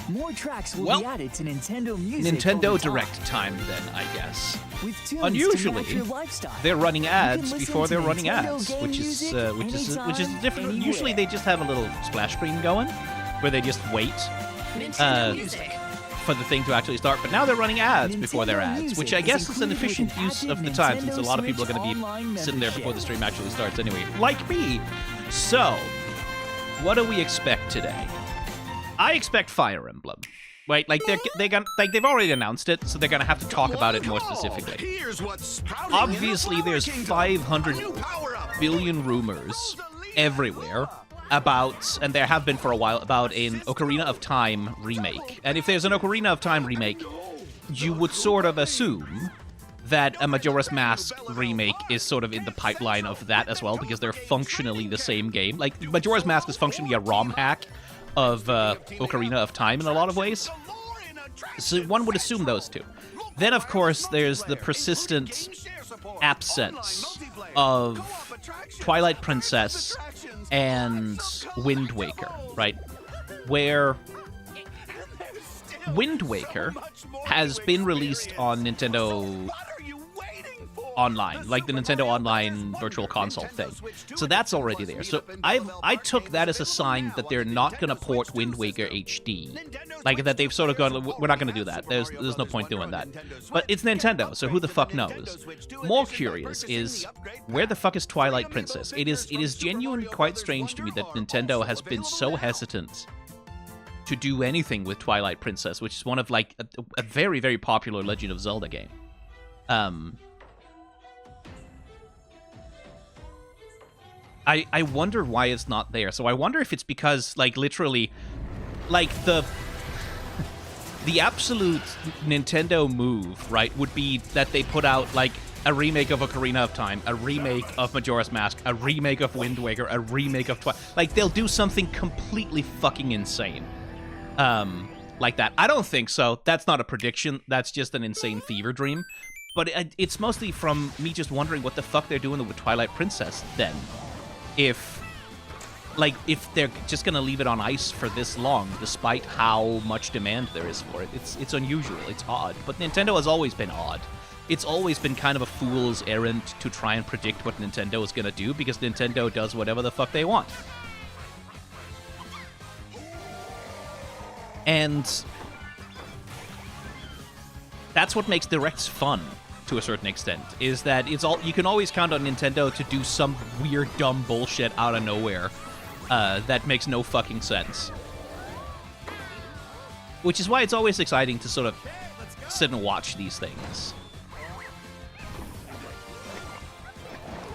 More tracks will be added to Nintendo Music. Nintendo Direct time, then, I guess. With tunes Unusually, to match your lifestyle. they're running ads listen before to they're running Nintendo ads, game which is music different. anytime, Usually, they just have a little splash screen going, where they just wait for the thing to actually start. But now they're running ads before their ads, which I guess is an efficient use of the time, since a lot of people are going to be sitting there before the stream actually starts anyway, like me. So, what do we expect today? I expect Fire Emblem. Wait, like they've already announced it, so they're gonna have to talk about it more specifically. Obviously, there's 500 billion rumors everywhere about, and there have been for a while, about an Ocarina of Time remake. And if there's an Ocarina of Time remake, you would sort of assume that a Majora's Mask remake is sort of in the pipeline of that as well, because they're functionally the same game. Like, Majora's Mask is functionally a ROM hack of Ocarina of Time in a lot of ways. So one would assume those two. Then, of course, there's the persistent absence of Twilight Princess and Wind Waker, right? Where Wind Waker has been released on Nintendo Online, like the Nintendo Online Virtual Console thing. So that's already there. So I took that as a sign that they're not going to port Wind Waker HD. Like, that they've sort of gone, we're not going to do that. There's no point doing that. But it's Nintendo, so who the fuck knows? More curious is, where the fuck is Twilight Princess? It is genuinely quite strange to me that Nintendo has been so hesitant to do anything with Twilight Princess, which is one of, like, a very, very popular Legend of Zelda game. I wonder why it's not there. So I wonder if it's because, like, literally, like, the absolute Nintendo move, right, would be that they put out, like, a remake of Ocarina of Time, a remake of Majora's Mask, a remake of Wind Waker, a remake of like, they'll do something completely fucking insane. Like that. I don't think so. That's not a prediction. That's just an insane fever dream. But it's mostly from me just wondering what the fuck they're doing with Twilight Princess, then. If they're just gonna leave it on ice for this long, despite how much demand there is for it. It's unusual, it's odd. But Nintendo has always been odd. It's always been kind of a fool's errand to try and predict what Nintendo is gonna do, because Nintendo does whatever the fuck they want. And that's what makes Directs fun, to a certain extent, is that you can always count on Nintendo to do some weird, dumb bullshit out of nowhere that makes no fucking sense. Which is why it's always exciting to sort of sit and watch these things.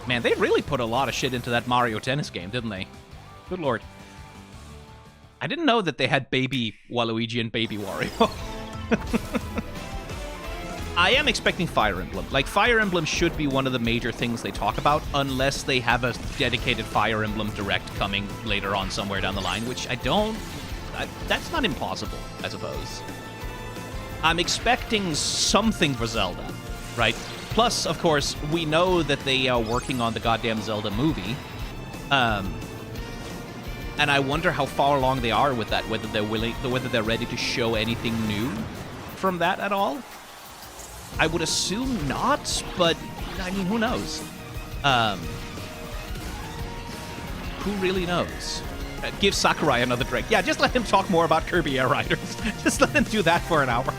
Man, they really put a lot of shit into that Mario Tennis game, didn't they? Good lord. I didn't know that they had Baby Waluigi and Baby Wario. I am expecting Fire Emblem. Like, Fire Emblem should be one of the major things they talk about, unless they have a dedicated Fire Emblem Direct coming later on somewhere down the line, which I don't... that's not impossible, I suppose. I'm expecting something for Zelda, right? Plus, of course, we know that they are working on the goddamn Zelda movie. And I wonder how far along they are with that, whether they're ready to show anything new from that at all. I would assume not, but, I mean, who knows? Who really knows? Give Sakurai another drink. Yeah, just let him talk more about Kirby Air Riders. Just let him do that for an hour.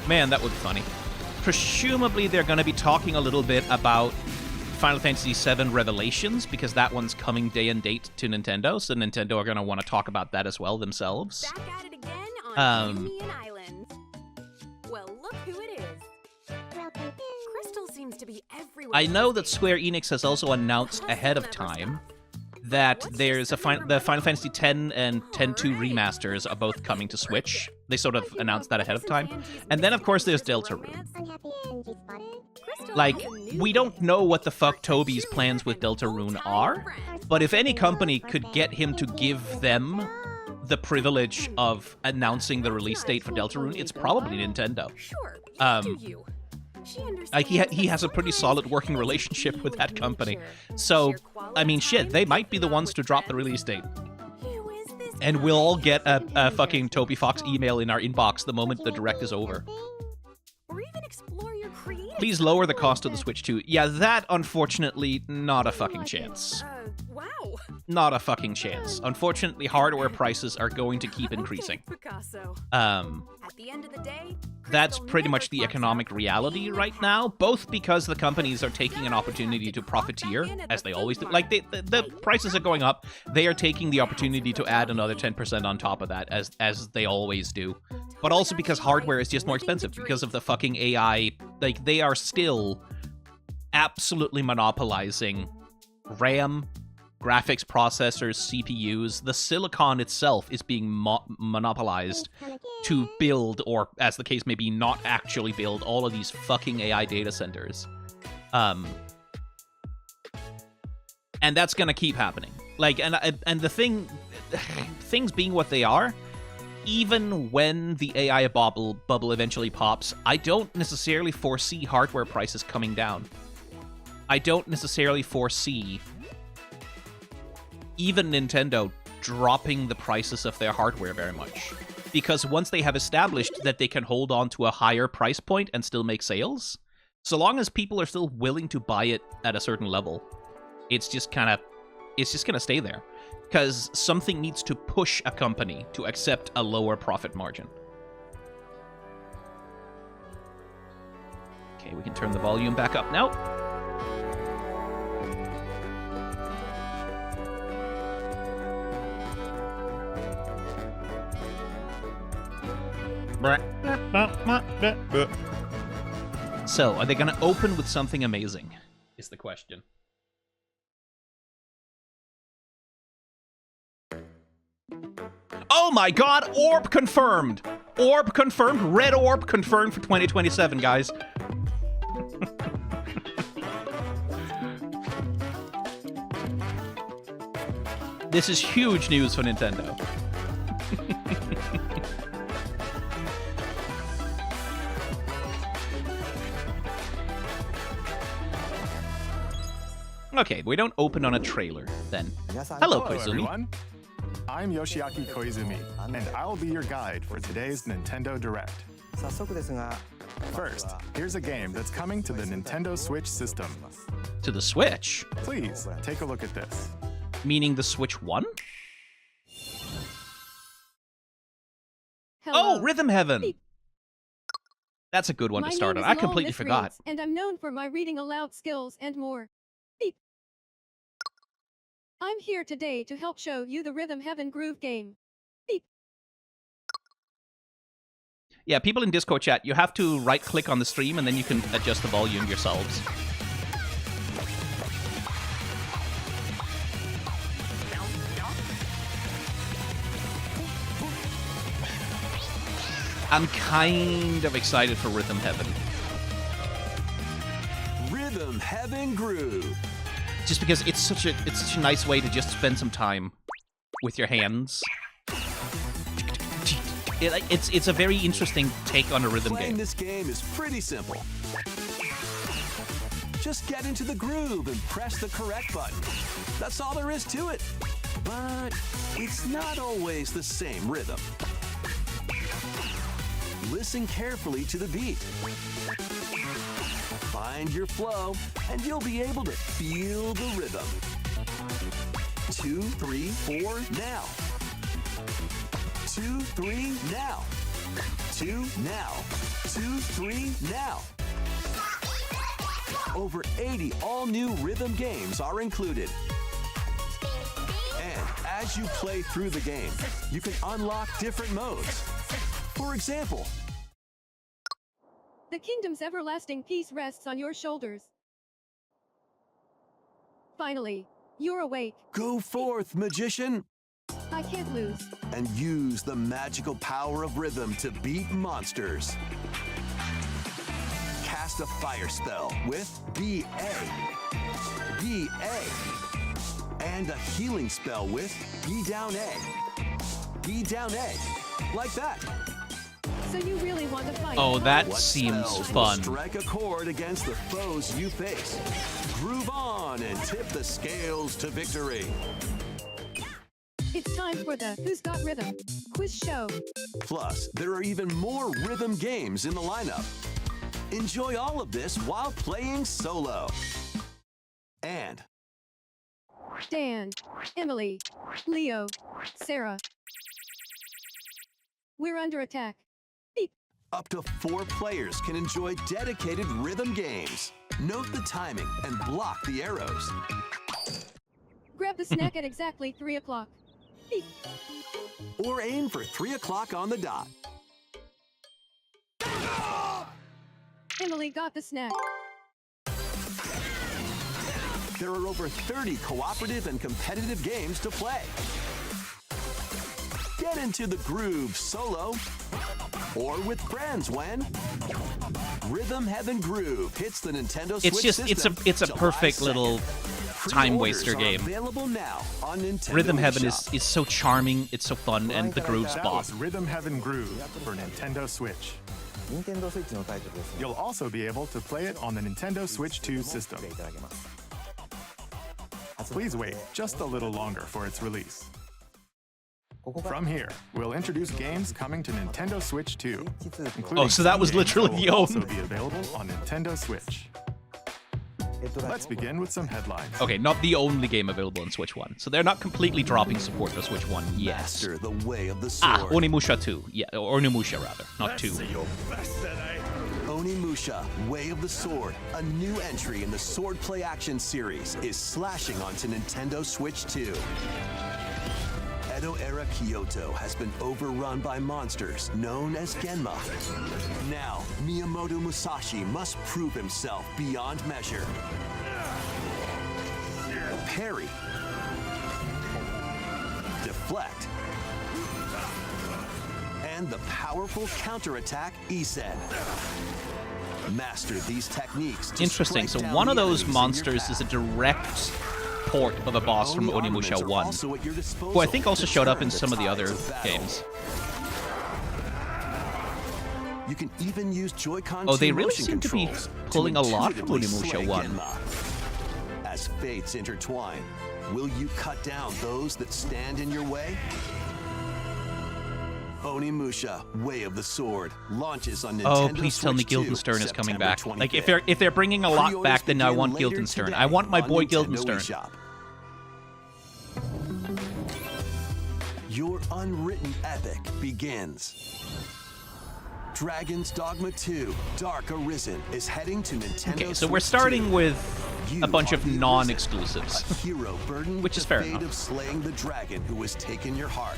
Man, that would be funny. Presumably, they're going to be talking a little bit about Final Fantasy VII Revelations, because that one's coming day and date to Nintendo, so Nintendo are going to want to talk about that as well themselves. Back at it again on Indian Islands. Well, look who it is. Crystal seems to be everywhere. I know that Square Enix has also announced ahead of time that there's the Final Fantasy X and X-2 remasters are both coming to Switch. They sort of announced that ahead of time. And then, of course, there's Deltarune. Like, we don't know what the fuck Toby's plans with Deltarune are, but if any company could get him to give them the privilege of announcing the release date for Deltarune, it's probably Nintendo. Like, he has a pretty solid working relationship with that company. So, I mean, shit, they might be the ones to drop the release date. And we'll all get a fucking Toby Fox email in our inbox the moment the direct is over. Or even explore your creative. Please lower the cost of the Switch 2. Yeah, that, unfortunately, not a fucking chance. Wow. Not a fucking chance. Unfortunately, hardware prices are going to keep increasing. Okay, Picasso. At the end of the day, That's Crystal pretty never much the clocks economic out. reality Even right half. now, both because the companies are taking an opportunity to profiteer, as they always do. Like, the prices are going up. They are taking the opportunity to add another 10% on top of that, as they always do. But also because hardware is just more expensive because of the fucking AI. Like, they are still absolutely monopolizing RAM, graphics processors, CPUs. The silicon itself is being monopolized to build, or as the case may be, not actually build all of these fucking AI data centers. And that's gonna keep happening. Like, and the things being what they are, even when the AI bubble eventually pops, I don't necessarily foresee hardware prices coming down. I don't necessarily foresee even Nintendo dropping the prices of their hardware very much. Because once they have established that they can hold on to a higher price point and still make sales, so long as people are still willing to buy it at a certain level, it's just gonna stay there. Because something needs to push a company to accept a lower profit margin. Okay, we can turn the volume back up now. So, are they going to open with something amazing? Is the question. Oh my god, orb confirmed! Orb confirmed, red orb confirmed for 2027, guys. This is huge news for Nintendo. Okay, we don't open on a trailer, then. Hello, Koizumi. Everyone. I'm Yoshiaki Koizumi, and I'll be your guide for today's Nintendo Direct. First, here's a game that's coming to the Nintendo Switch system. To the Switch? Please, take a look at this. Meaning the Switch 1? Hello. Oh, Rhythm Heaven! That's a good one to start on. I completely forgot. And I'm known for my reading aloud skills and more. Beep. I'm here today to help show you the Rhythm Heaven Groove game. Beep. Yeah, people in Discord chat, you have to right-click on the stream and then you can adjust the volume yourselves. I'm kind of excited for Rhythm Heaven. Rhythm Heaven Groove. Just because it's such a nice way to just spend some time with your hands. It's a very interesting take on a rhythm Playing game. this game is pretty simple. Just get into the groove and press the correct button. That's all there is to it. But it's not always the same rhythm. Listen carefully to the beat. Find your flow, and you'll be able to feel the rhythm. 2, 3, 4, now. 2, 3, now. 2, now. 2, 3, now. Over 80 all-new rhythm games are included. And as you play through the game, you can unlock different modes. For example, The kingdom's everlasting peace rests on your shoulders. Finally, you're awake. go forth, magician, I can't lose. and use the magical power of rhythm to beat monsters. Cast a fire spell with BA. BA. And a healing spell with B down A. B down A. Like that. So you really want to fight? Oh, that What seems spells will fun. strike a chord against the foes you face. Groove on and tip the scales to victory. It's time for the Who's Got Rhythm quiz show. Plus, there are even more rhythm games in the lineup. Enjoy all of this while playing solo. And Dan, Emily, Leo, Sarah. We're under attack. Beep. up to 4 players can enjoy dedicated rhythm games. Note the timing and block the arrows. Grab the snack at exactly 3 o'clock. Beep. Or aim for 3 o'clock on the dot. Emily got the snack. There are over 30 cooperative and competitive games to play. Get into the groove solo or with friends when Rhythm Heaven Groove hits the Nintendo Switch system. It's a perfect July 2nd. little time waster game. Available now on Nintendo Rhythm Heaven eShop. is so charming, it's so fun, and the grooves That pop. was Rhythm Heaven Groove for Nintendo Switch. You'll also be able to play it on the Nintendo Switch 2 system. Please wait just a little longer for its release. From here, we'll introduce games coming to Nintendo Switch 2, including Oh, so that was some games literally that will the also be available on Nintendo Switch. Let's begin with some headlines. Okay, not the only game available on Switch 1. So they're not completely dropping support for Switch 1 yet. Master the way of the sword. Onimusha 2. Yeah, or Onimusha rather, not 2. Onimusha, Way of the Sword, a new entry in the Sword Play Action series, is slashing onto Nintendo Switch 2. Edo-era Kyoto has been overrun by monsters known as Genma. Now, Miyamoto Musashi must prove himself beyond measure. Parry. Deflect. And the powerful counterattack Isen. Master these techniques to Interesting. strike So down one of the those enemies in your monsters path. is a direct port of a boss from Only Onimusha armaments are 1, also at your disposal who I think also to showed up turn in the some of the tides other of battle. games. You can even use Joy-Con Oh, they 2 really motion seem to be controls pulling a lot from intuitively Onimusha slay 1. Genma. As fates intertwine, will you cut down those that stand in your way? Onimusha, Way of the Sword, launches on Nintendo Oh, please tell me Switch 2, Guildenstern is coming September back. 25th. Like, if they're bringing a lot back, then I want Pre-orders begin Guildenstern. later I want my today boy on Nintendo Guildenstern. eShop. Your unwritten epic begins. Dragon's Dogma 2, Dark Arisen is heading to Nintendo Okay, so we're Switch starting 2. with You a bunch are of the Arisen, non-exclusives. a hero burdened Which with is the fair fate enough. of slaying the dragon who has taken your heart.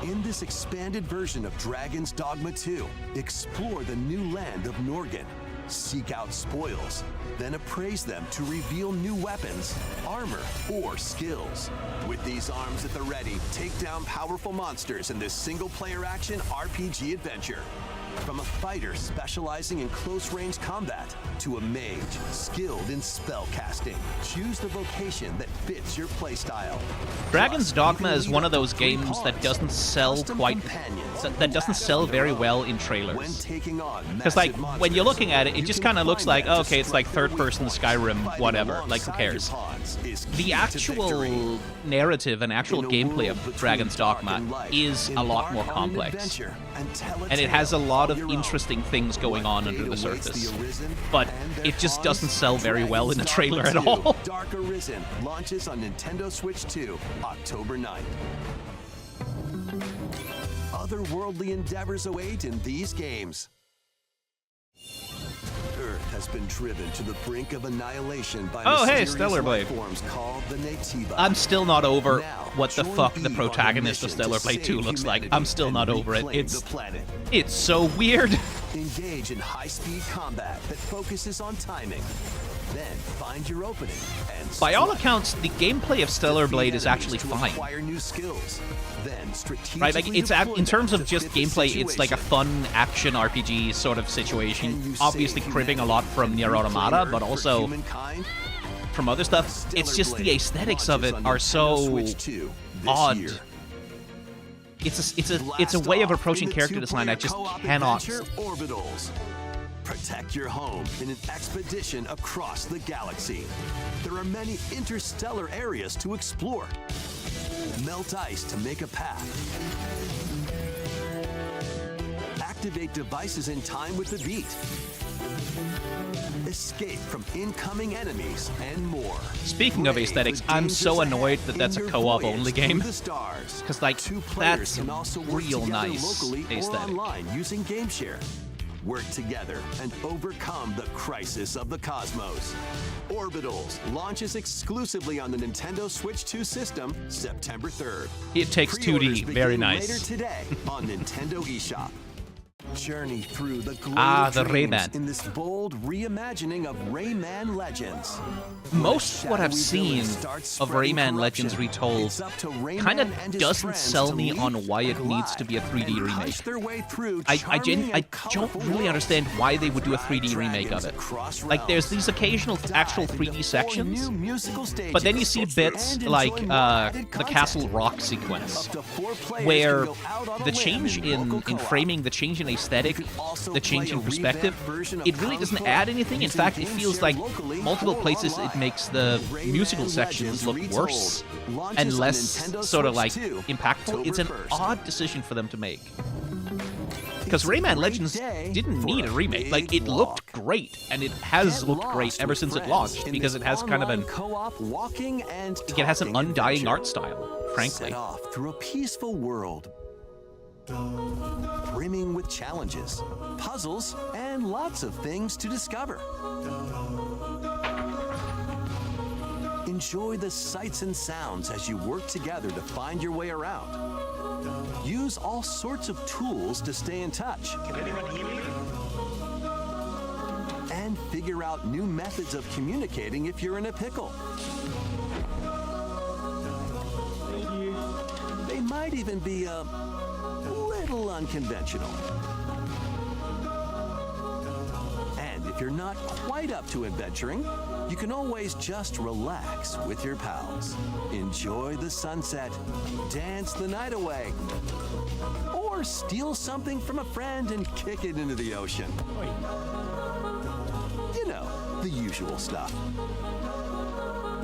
In this expanded version of Dragon's Dogma 2, explore the new land of Norgan, seek out spoils, then appraise them to reveal new weapons, armor, or skills. With these arms at the ready, take down powerful monsters in this single-player action RPG adventure. From a fighter specializing in close-range combat to a mage skilled in spell casting, choose the vocation that fits your playstyle. Dragon's Plus, you Dogma can is lead one up of to those 3 games that pawns, doesn't sell custom quite... companions, that doesn't and sell tasks very of your well own. in When trailers. taking on Because, like, massive when you're monsters, looking at it, it you just can kind of looks combine like, them to okay, it's like strike their third-person weak Skyrim, points. whatever, Fighting like, who alongside your cares? pawns is key The to actual victory. narrative and actual In a gameplay world of between Dragon's dark Dogma and light, is a lot more embark on an complex. adventure and tell a And it tale has a lot of your own. interesting things going on under the What fate awaits surface. the Arisen But and their it just pawns? doesn't sell very well in the Dragon's trailer at Dogma 2, all. Dark Arisen launches on Nintendo Switch 2, October 9th. Otherworldly endeavors await in these games. Earth has been driven to the brink of annihilation by Oh, hey, mysterious Stellar Blade. life forms called the Nativa. I'm still not over Now, what the join fuck the Eve on a protagonist of mission to Stellar Blade 2 save looks like. humanity I'm still not and over it. reclaim the planet. It's so weird. Engage in high-speed combat that focuses on timing. Then find your opening and By all strike. accounts, the gameplay of Stellar Defeat Blade is enemies actually to fine. acquire new skills. Then strategically Right, like it's deploy in terms them of to just fit the gameplay, it's like a situation. fun action RPG sort of Can situation. you Obviously save cribbing a humanity lot from and Nier reclaim Automata, Earth but for also humankind? from other stuff. It's just the aesthetics of it are so odd. It's a way of approaching character design I just cannot. Orbitals. Protect your home in an expedition across the galaxy. There are many interstellar areas to explore. Melt ice to make a path. Activate devices in time with the beat. Escape from incoming enemies and more. Speaking of aesthetics, I'm so annoyed that that's a co-op only game. Because, like, that's real nice aesthetic. Online using GameShare. Work together and overcome the crisis of the cosmos. Orbitals launches exclusively on the Nintendo Switch 2 system September 3rd. It takes 2D, very nice. Later today on Nintendo eShop. Journey through the glow the dreams Rayman. in this bold reimagining of Rayman Legends. Most what I've seen of Rayman Legends Retold kind of doesn't sell me on why it needs to be a 3D remake. I don't really understand why they would do a 3D remake of it. Like, there's these occasional actual 3D sections, but then you see bits like the Castle Rock sequence, where the change in framing, the change in aesthetic, the change in perspective, it really doesn't add anything. In fact, it feels like multiple places it makes the musical sections look worse and less sort of like impactful. It's an odd decision for them to make. Because Rayman Legends didn't need a remake. Like, it looked great, and it has looked great ever since it launched, because it has kind of an undying art style, frankly. Set off through a peaceful world, brimming with challenges, puzzles, and lots of things to discover. Enjoy the sights and sounds as you work together to find your way around. Use all sorts of tools to stay in touch. Can anyone hear me? And figure out new methods of communicating if you're in a pickle. They might even be a little unconventional. And if you're not quite up to adventuring, you can always just relax with your pals. Enjoy the sunset, dance the night away, or steal something from a friend and kick it into the ocean. You know, the usual stuff.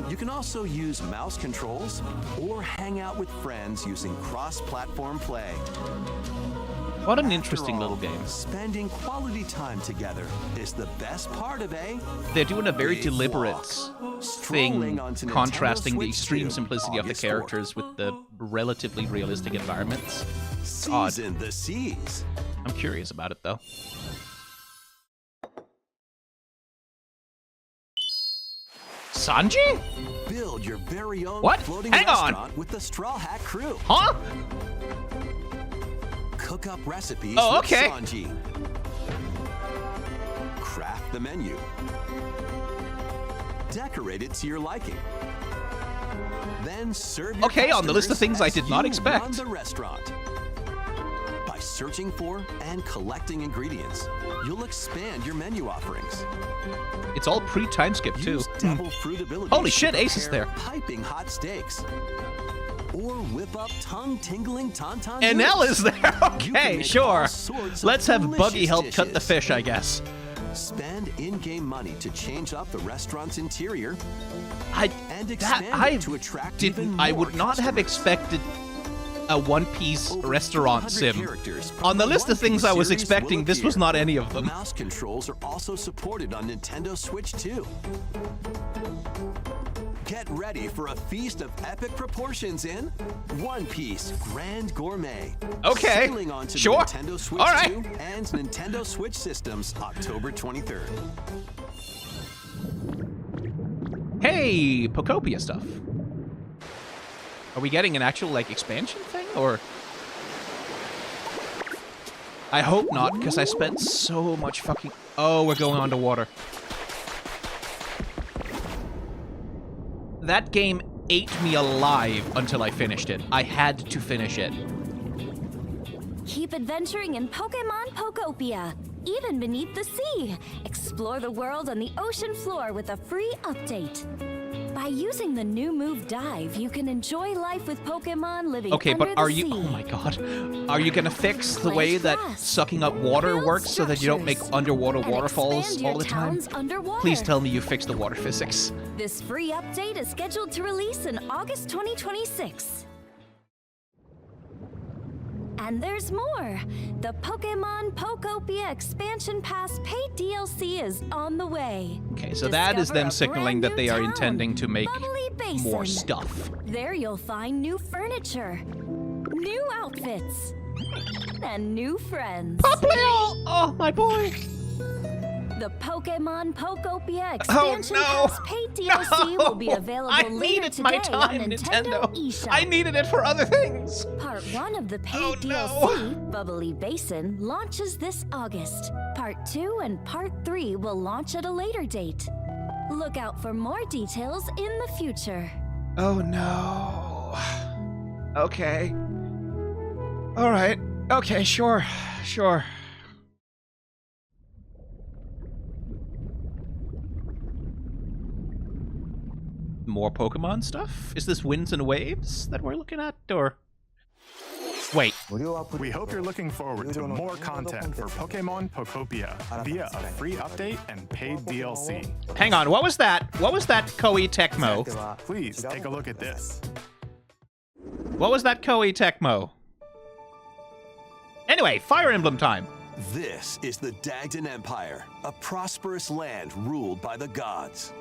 You can also use mouse controls or hang out with friends using cross-platform play. What an interesting little game. Spending quality time together is the best part of They're doing a very deliberate thing, contrasting the extreme simplicity of the characters with the relatively realistic environments. It's odd. The seas. I'm curious about it, though. Sanji? Build your very own floating Hang restaurant on. with the Straw Hat crew. Huh? Cook up recipes with Sanji. Craft the menu. Decorate it to your liking. Then serve your on the list of things I did not expect. Run the restaurant. By searching for and collecting ingredients, you'll expand your menu offerings. It's all pre-time skip too. Use double fruit abilities. Holy shit, Ace is there. Piping hot steaks. Or whip up tongue-tingling tauntaun. And Nell is there. Okay, sure. Let's have Buggy help cut the fish, I guess. Spend in-game money to change up the restaurant's interior. I would not have expected a one-piece restaurant sim. On the list of things I was expecting, this was not any of them. Mouse controls are also supported on Nintendo Switch 2. Get ready for a feast of epic proportions in One Piece Grand Gourmet. Okay, Sailing onto sure. Nintendo Switch All right. 2 and Nintendo Switch systems October 23rd. Hey, Pokopia stuff. Are we getting an actual, like, expansion thing, or? I hope not, because I spent so much fucking... Oh, we're going underwater. That game ate me alive until I finished it. I had to finish it. Keep adventuring in Pokemon Pokopia, even beneath the sea. Explore the world on the ocean floor with a free update. By using the new move Dive, you can enjoy life with Pokemon living under the sea. Okay, but are you... Oh my god. Are you gonna fix the way that sucking up water works so that you don't make underwater waterfalls all the time? Please tell me you fixed the water physics. This free update is scheduled to release in August 2026. And there's more. The Pokemon Pokopia Expansion Pass paid DLC is on the way. Okay, so that is them signaling that they are intending to make more stuff. There you'll find new furniture, new outfits, and new friends. Poplio! Oh, my boy. The Pokemon Pokopia Expansion Pass paid DLC will be available I later needed today my time, on Nintendo eShop. I needed it for other things. Part 1 of the paid DLC, Bubbly Basin, launches this August. Part 2 and Part 3 will launch at a later date. Look out for more details in the future. Oh no. Okay. All right. Okay, sure. More Pokemon stuff? Is this Winds and Waves that we're looking at, or? Wait. We hope you're looking forward to more content for Pokemon Pokopia via a free update and paid DLC. Hang on, what was that? What was that Koei Tecmo? Please take a look at this. What was that Koei Tecmo? Anyway, Fire Emblem time. This is the Dagdan Empire, a prosperous land ruled by the gods.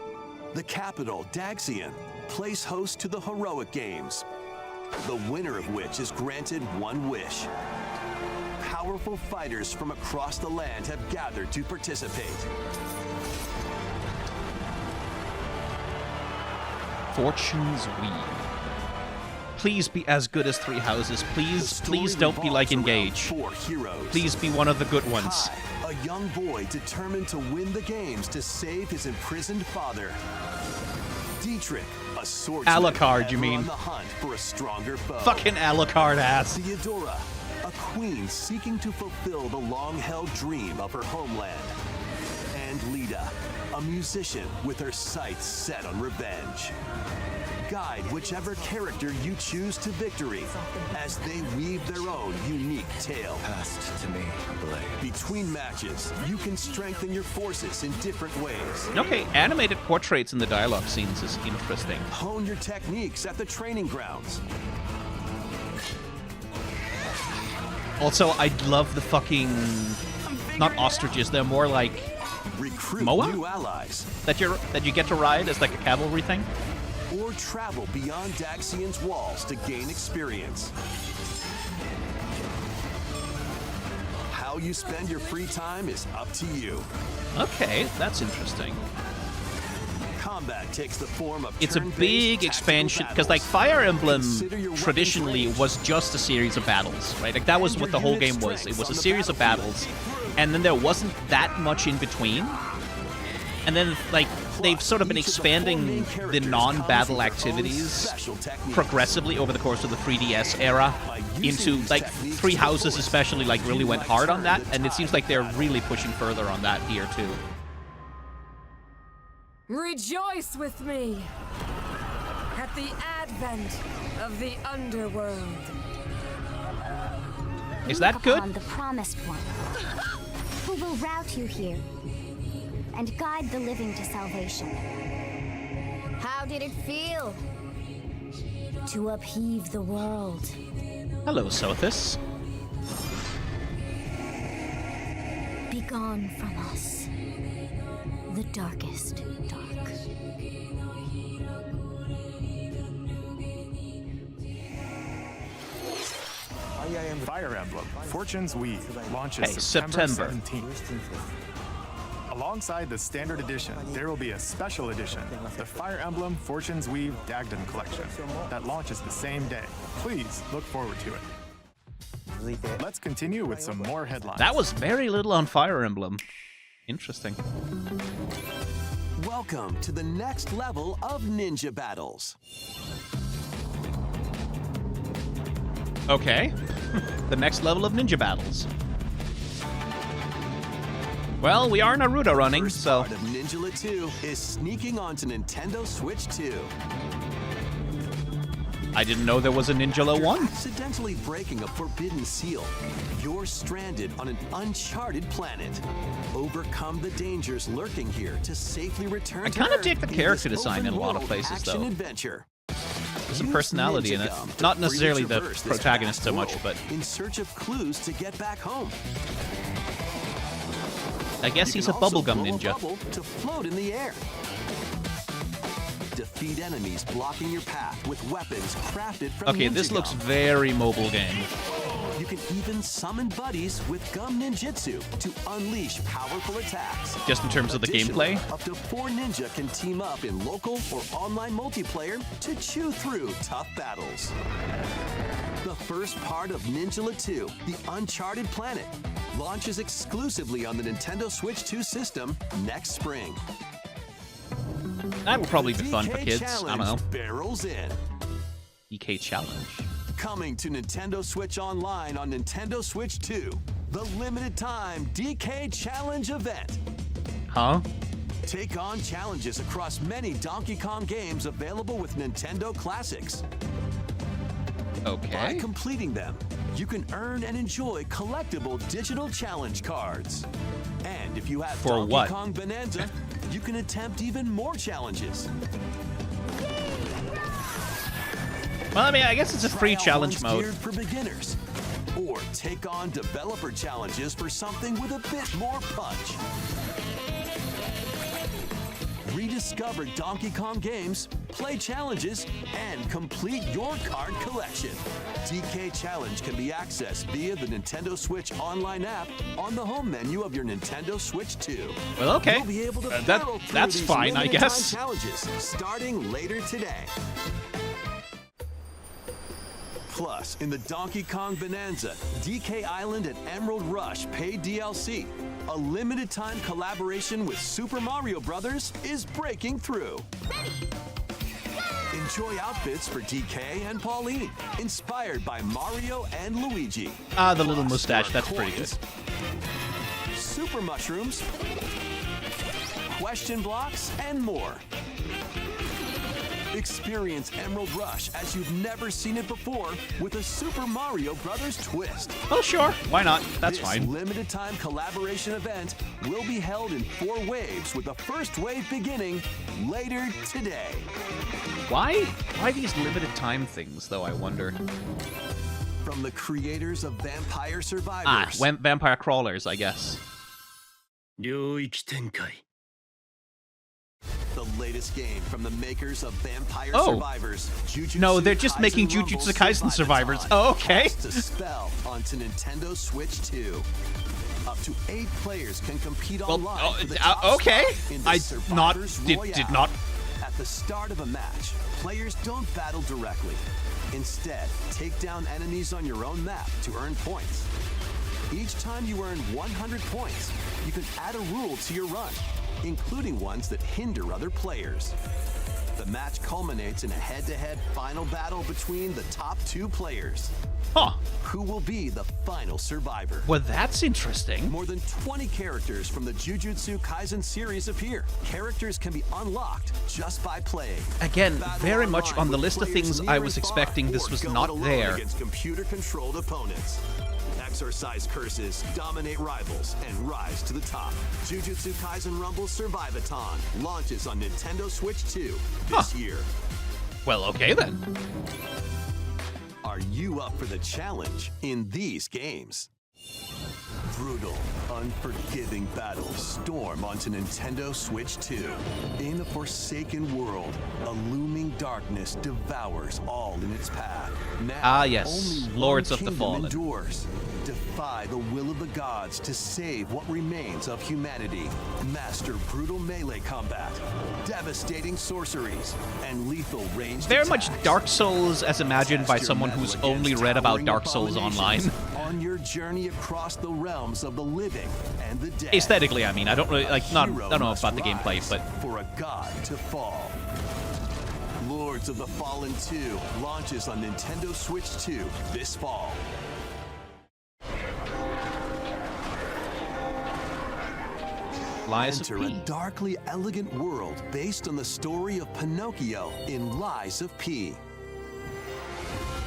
The capital, Dagsian, plays host to the heroic games, the winner of which is granted one wish. Powerful fighters from across the land have gathered to participate. Fortune's Weave. Please be as good as Three Houses. Please don't be like Engage. Four heroes. Please be one of the good ones. Kai, a young boy determined to win the games to save his imprisoned father. Dietrich, a swordsman Alucard, you ever mean? on the hunt for a stronger foe. Fucking Alucard ass. Theodora, a queen seeking to fulfill the long-held dream of her homeland. And Lida, a musician with her sights set on revenge. Guide whichever character you choose to victory as they weave their own unique tale. Passed to me, Blade. Between matches, you can strengthen your forces in different ways. Okay, animated portraits in the dialogue scenes is interesting. Hone your techniques at the training grounds. Also, I love the fucking... Not ostriches, they're more like... Recruit Moa? new allies. That you get to ride as like a cavalry thing? Or travel beyond Daxian's walls to gain experience. How you spend your free time is up to you. Okay, that's interesting. Combat takes the form of It's a turn-based big tactical expansion, because battles. like Fire Emblem Consider your weapons traditionally range. was just a series of battles, right? Like that was And what your the whole unit game was. It strengths was a on the series of battlefield. battles, and then there wasn't that much in between. And then like they've sort of been Each of the four expanding main the characters non-battle comes with their own activities special techniques. progressively over the course of the 3DS era into like Three Houses especially like really went hard on that, and it seems like they're really pushing further on that here too. Rejoice with me at the advent of the underworld. Is that Upon good? the promised one, who will route you here and guide the living to salvation. How did it feel to upheave the world? Hello, Sothis. Begone from us, the darkest dark. Fire Emblem Fortune's Weave launches Hey, September September. 17th. Alongside the standard edition, there will be a special edition, the Fire Emblem Fortune's Weave Dagdan Collection, that launches the same day. Please look forward to it. Let's continue with some more headlines. That was very little on Fire Emblem. Interesting. Welcome to the next level of ninja battles. Okay. The next level of ninja battles. Well, we are Naruto running, First so... part of Ninjala 2 is sneaking onto Nintendo Switch 2. I didn't know there was a Ninjala 1. Accidentally breaking a forbidden seal, you're stranded on an uncharted planet. Overcome the dangers lurking here to safely return I to kinda Earth dig the in character this design in a lot of open-world places, action though. adventure. some personality in it. Not necessarily the protagonist so much, but in search of clues to get back home. I guess he's a bubblegum ninja. Bubble to float in the air. Defeat enemies blocking your path with weapons crafted from Okay, ninja this looks gum. very mobile game. You can even summon buddies with gum ninjutsu to unleash powerful attacks. Just in terms of the Additionally, gameplay? up to 4 ninja can team up in local or online multiplayer to chew through tough battles. The first part of Ninjala 2, The Uncharted Planet, launches exclusively on the Nintendo Switch 2 system next spring. That will probably be fun for DK kids. I Challenge don't know. barrels in. DK Challenge. Coming to Nintendo Switch Online on Nintendo Switch 2, the limited time DK Challenge event. Huh? Take on challenges across many Donkey Kong games available with Nintendo Classics. By Okay. completing them, you can earn and enjoy collectible digital challenge cards. And if you have For Donkey what? Kong Bonanza, you can attempt even more challenges. Well, I mean, I guess it's a free Try out challenge ones mode. geared for beginners. Or take on developer challenges for something with a bit more punch. Rediscover Donkey Kong games, play challenges, and complete your card collection. DK Challenge can be accessed via the Nintendo Switch Online app on the home menu of your Nintendo Switch 2. Well, okay. You'll be able to That- barrel through that's these fine, I limited guess. time challenges starting later today. Plus, in the Donkey Kong Bonanza, DK Island and Emerald Rush paid DLC, a limited time collaboration with Super Mario Bros. Is breaking through. Enjoy outfits for DK and Pauline, inspired by Mario and Luigi. Ah, the little Plus, mustache, there are that's pretty good. coins, super mushrooms, question blocks, and more. Experience Emerald Rush as you've never seen it before with a Super Mario Brothers twist. Oh, sure. Why not? That's This fine. limited time collaboration event will be held in 4 waves with the first wave beginning later today. Why these limited time things, though, I wonder? From the creators of Vampire Ah, Survivors. vampire crawlers, I guess. The latest game from the makers of Vampire Oh. Survivors. Jujutsu No, they're just making Kaisen Jujutsu Rumble Kaisen Survivors. Oh, okay. Cast a spell onto Nintendo Switch 2. Up to 8 players can compete Well, online for the oh, top okay. spot in the I Survivors did Royale. not. At the start of a match, players don't battle directly. Instead, take down enemies on your own map to earn points. Each time you earn 100 points, you can add a rule to your run, including ones that hinder other players. The match culminates in a head-to-head final battle between the top 2 players. Huh. Who will be the final survivor? Well, that's interesting. More than 20 characters from the Jujutsu Kaisen series appear. Characters can be unlocked just by playing. Again, Battle very much online on the with list of players things near I and was far, expecting this or was go it not alone there. Against computer-controlled opponents. Exorcise curses, dominate rivals, and rise to the top. Jujutsu Kaisen Rumble Survivathon launches on Nintendo Switch 2 this year. Well, okay then. Are you up for the challenge in these games? Brutal, unforgiving battles storm onto Nintendo Switch 2. In a forsaken world, a looming darkness devours all in its path. Now, Ah, yes, only Lords one of the kingdom Fallen. endures. Defy the will of the gods to save what remains of humanity. Master brutal melee combat, devastating sorceries, and lethal ranged Very much attacks. Dark Souls as imagined by Test your someone mettle who's against only read about towering Dark Souls online. abominations on your journey across the realms of the living and the dead. Aesthetically, I mean, I don't really like. Not, I Hero don't know must about the gameplay, rise but for a god to fall. Lords of the Fallen 2 launches on Nintendo Switch 2 this fall. Lies of Enter a P. darkly elegant world based on the story of Pinocchio in Lies of P.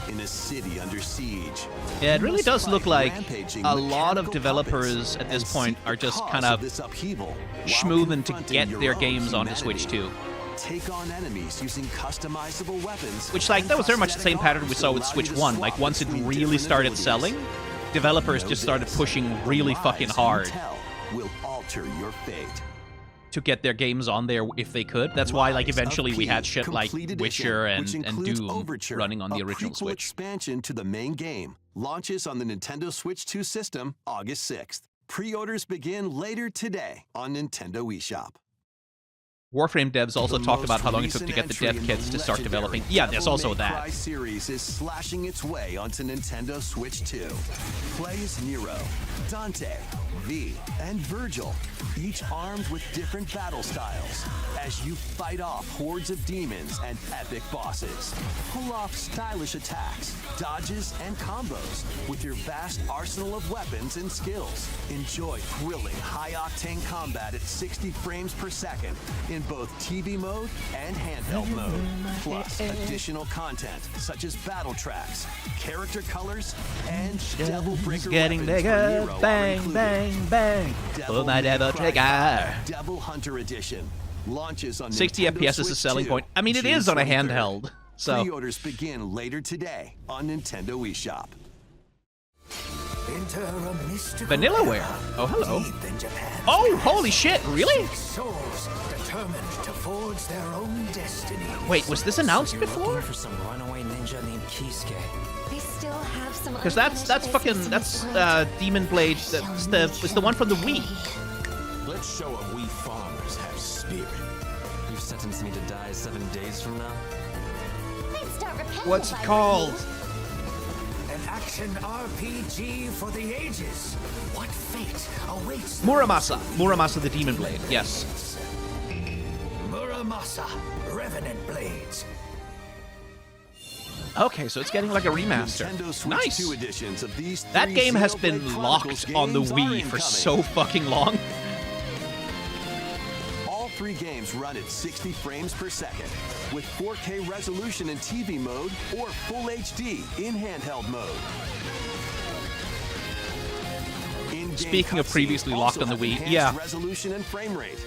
In a city under siege. Yeah, it you really must does fight look like rampaging a lot of mechanical developers puppets at this and point seek are the just cause kind of this upheaval while schmooving to confronting get your their own games onto Switch humanity. 2. take on enemies using customizable weapons. Which, like, that was very much the same pattern we saw with Switch 1. Like, once it really started selling, developers just started pushing really fucking hard Will alter your fate. to get their games on there if they could. That's why, like, eventually we had shit like Witcher and Doom running on the original Switch. Expansion to the main game launches on the Nintendo Switch 2 system August 6th. Pre-orders begin later today on Nintendo eShop. Warframe devs also talked about how long it took to get the dev kits to start developing. Yeah, there's also that. The series is slashing its way onto Nintendo Switch 2. Play as Nero, Dante, V, and Virgil, each armed with different battle styles, as you fight off hordes of demons and epic bosses. Pull off stylish attacks, dodges, and combos with your vast arsenal of weapons and skills. Enjoy thrilling, high-octane combat at 60 frames per second in both TV mode and handheld mode. Plus, additional content such as battle tracks, character colors, and Devil Breaker getting weapons bigger. for Nero are Bang, included. bang, bang. Oh, my Devil Trigger. Devil Hunter Edition launches on 60 Nintendo FPS is a Switch selling 2, point. I mean, it June is on a 23rd. handheld, so... Pre-orders begin later today on Nintendo eShop. Vanillaware. Oh, hello. Oh, holy shit, really? Wait, was this announced before? For some runaway ninja named Kisuke. They still have some. Because that's fucking, that's Demon Blade, it's the one from the Wii. Let's show them we farmers have spirit. You've sentenced me to die 7 days from now? I'd start repenting What's if it I were called? you. An action RPG for the ages. What fate awaits Muramasa the Demon Blade, yes. Muramasa, Revenant Blades. Okay, so it's getting like a remaster. Nintendo Switch Nice. 2 editions of these That three game has Xenoblade been Chronicles locked on the games are Wii for incoming. so fucking long. All three games run at 60 frames per second, with 4K resolution in TV mode or Full HD in handheld mode. In-game Speaking of cutscenes previously locked also on the have Wii, enhanced yeah. resolution and frame rate.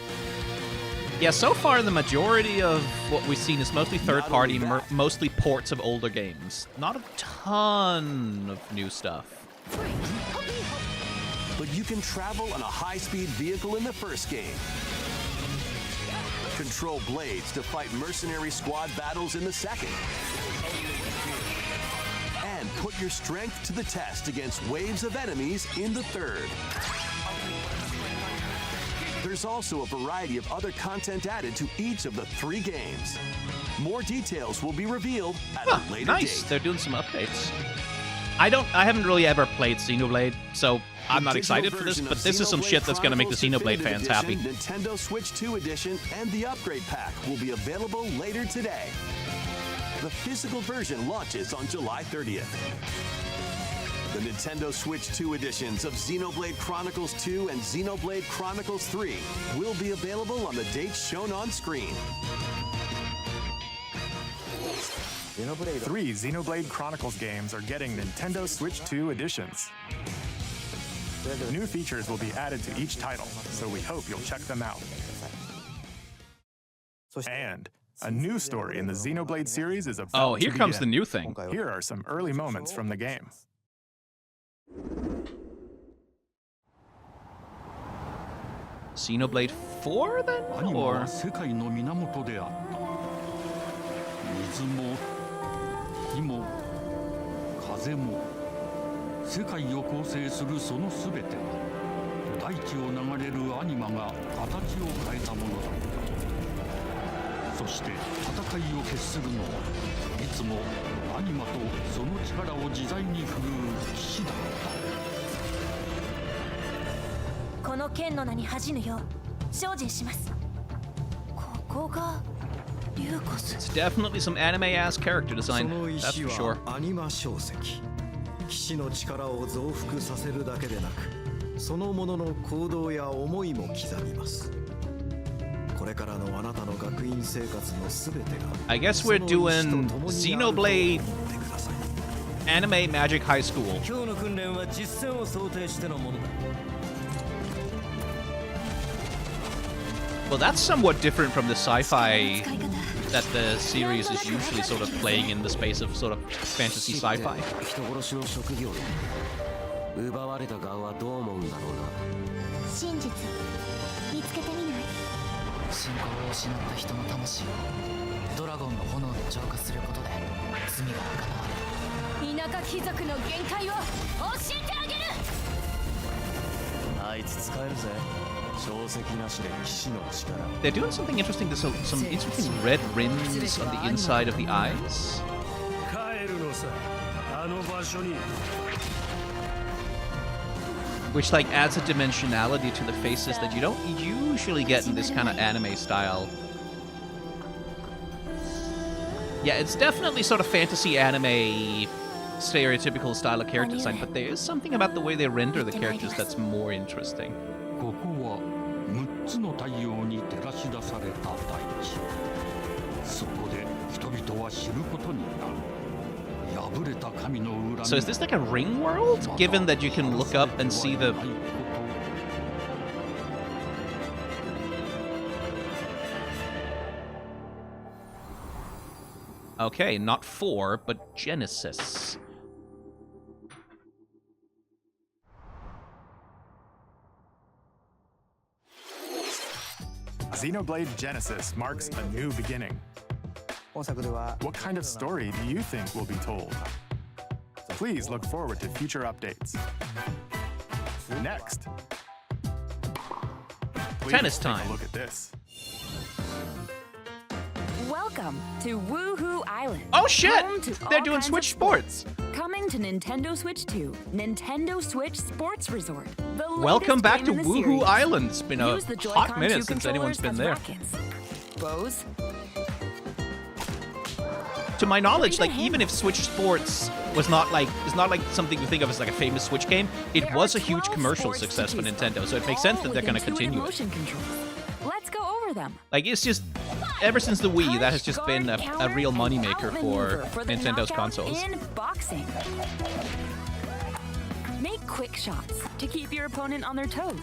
Yeah, so far the majority of what we've seen is mostly third-party, Not only that- mostly ports of older games. Not a ton of new stuff. But you can travel on a high-speed vehicle in the first game. Control blades to fight mercenary squad battles in the second. And put your strength to the test against waves of enemies in the third. There's also a variety of other content added to each of the three games. More details will be revealed at a later Nice, date. they're doing some updates. I haven't really ever played Xenoblade, so I'm not The excited digital for this, version but of this is some Xenoblade shit that's gonna make the Chronicles Xenoblade Definitive fans happy. Edition, Nintendo Switch 2 Edition, and the upgrade pack will be available later today. The physical version launches on July 30th. The Nintendo Switch 2 editions of Xenoblade Chronicles 2 and Xenoblade Chronicles 3 will be available on the dates shown on screen. 3 Xenoblade Chronicles games are getting Nintendo Switch 2 editions. New features will be added to each title, so we hope you'll check them out. And a new story in the Xenoblade series is about Oh, here to comes the begin. new thing. Here are some early moments from the game. Xenoblade 4 then? Or 世界の源であった水も火も風も世界を構成するその全ては大地を流れるアニマが形を変えたものだったそして戦いを決するのはいつもアニマとその力を自在に振るう騎士だったこの剣の名に恥じぬよう精進します。ここがリューコス。 it's definitely some anime-ass character design, その that's 石 for sure. はアニマ小石。騎士の力を増幅させるだけでなく、そのものの行動や思いも刻みます。これからのあなたの学院生活のすべてが I guess we're doing Xenoblade Anime Magic High School. 今日の訓練は実戦を想定してのものだ。Well, Well, that's somewhat different from the sci-fi that the series is usually sort of playing in the space of sort of fantasy sci-fi. 奪われた側はどう思うんだろうな。真実見つけてみない？信仰を失った人の魂をドラゴンの炎で浄化することで罪が贖われる。田舎貴族の限界を教えてあげる。あいつ使えるぜ。小石なしで騎士の力。 They're doing something interesting. There's some interesting red rims on the inside of the eyes. 帰るのさ。あの場所に。 Which like adds a dimensionality to the faces that you don't usually get in this kind of anime style. Yeah, it's definitely sort of fantasy anime stereotypical style of character design, but there is something about the way they render the characters that's more interesting. ここは6つの太陽に照らし出された大地。そこで人々は知ることになる。 So is this like a ring world? Given that you can look up and see the... Okay, not 4, but Genesis. Xenoblade Genesis marks a new beginning. What kind of story do you think will be told? Please look forward to future updates. Next, please tennis take time. a look at this. Welcome to Woohoo Island. Oh shit! Home to They're all doing kinds Switch of sports. Coming to Nintendo Switch 2, Nintendo Switch Sports Resort. The Welcome latest back to game in the Woohoo series. Island. It's been a Use the hot Joy-Con minute 2 since anyone's been controllers there. as rackets. Bows. To my knowledge, like even if Switch Sports was not like something you think of as like a famous Switch game, it was a huge commercial success for Nintendo, so it makes sense that they're going to continue it. Let's go over them. Like it's just ever since the Wii, that has just been a real moneymaker for Nintendo's consoles. In boxing. Make quick shots to keep your opponent on their toes.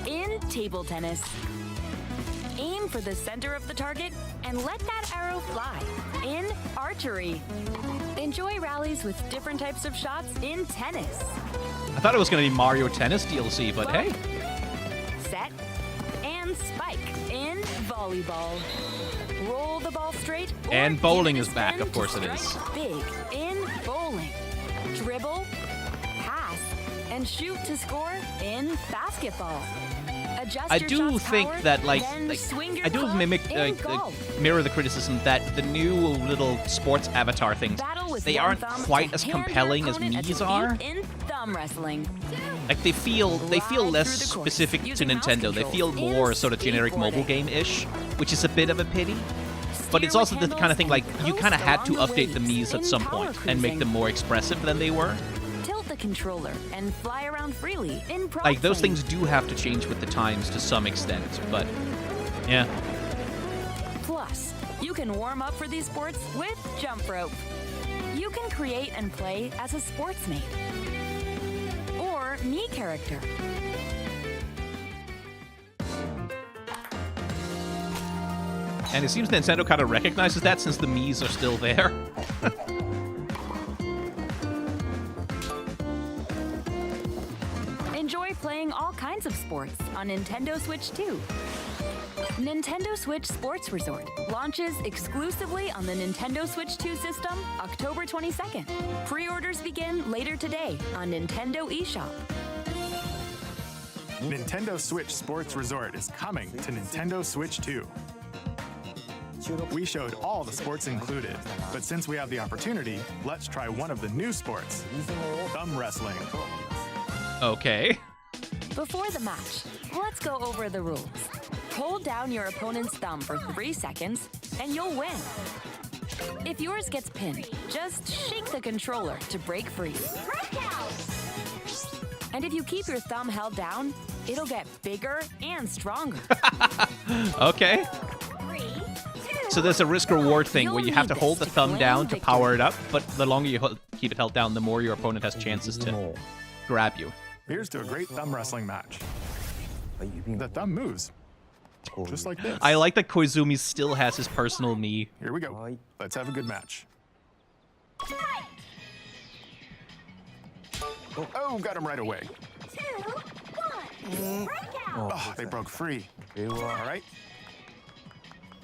In table tennis. Aim for the center of the target and let that arrow fly. In archery. Enjoy rallies with different types of shots in tennis. I thought it was going to be Mario Tennis DLC, but hey. Set and spike in volleyball. Roll the ball straight. And bowling is back, of course it is. Big in bowling. Dribble, pass, and shoot to score in basketball. I do think that I do mirror the criticism that the new little sports avatar things, they aren't quite as compelling as Mii's are. In thumb wrestling. Like they feel less specific to Nintendo. They feel more sort of generic mobile game-ish, which is a bit of a pity. But it's also the kind of thing like you kind of had to update the Mii's at some point and make them more expressive than they were. The controller and fly around freely in pro like those playing. things do have to change with the times to some extent, but yeah. Plus, you can warm up for these sports with jump rope. You can create and play as a sportsmate or Mii character. And it seems Nintendo kind of recognizes that since the Mii's are still there. Enjoy playing all kinds of sports on Nintendo Switch 2. Nintendo Switch Sports Resort launches exclusively on the Nintendo Switch 2 system October 22nd. Pre-orders begin later today on Nintendo eShop. Nintendo Switch Sports Resort is coming to Nintendo Switch 2. We showed all the sports included, but since we have the opportunity, let's try one of the new sports, thumb wrestling. Okay. Before the match, let's go over the rules. Hold down your opponent's thumb for 3 seconds, and you'll win. If yours gets pinned, just shake the controller to break free. And if you keep your thumb held down, it'll get bigger and stronger. Okay. So there's a risk-reward thing where you have to hold the thumb down to power it up, but the longer you keep it held down, the more your opponent has chances to grab you. Here's to a great thumb wrestling match. The thumb moves. Just like this. I like that Koizumi still has his personal Mii. Here we go. Let's have a good match. Oh, got him right away. Oh, they broke free. All right.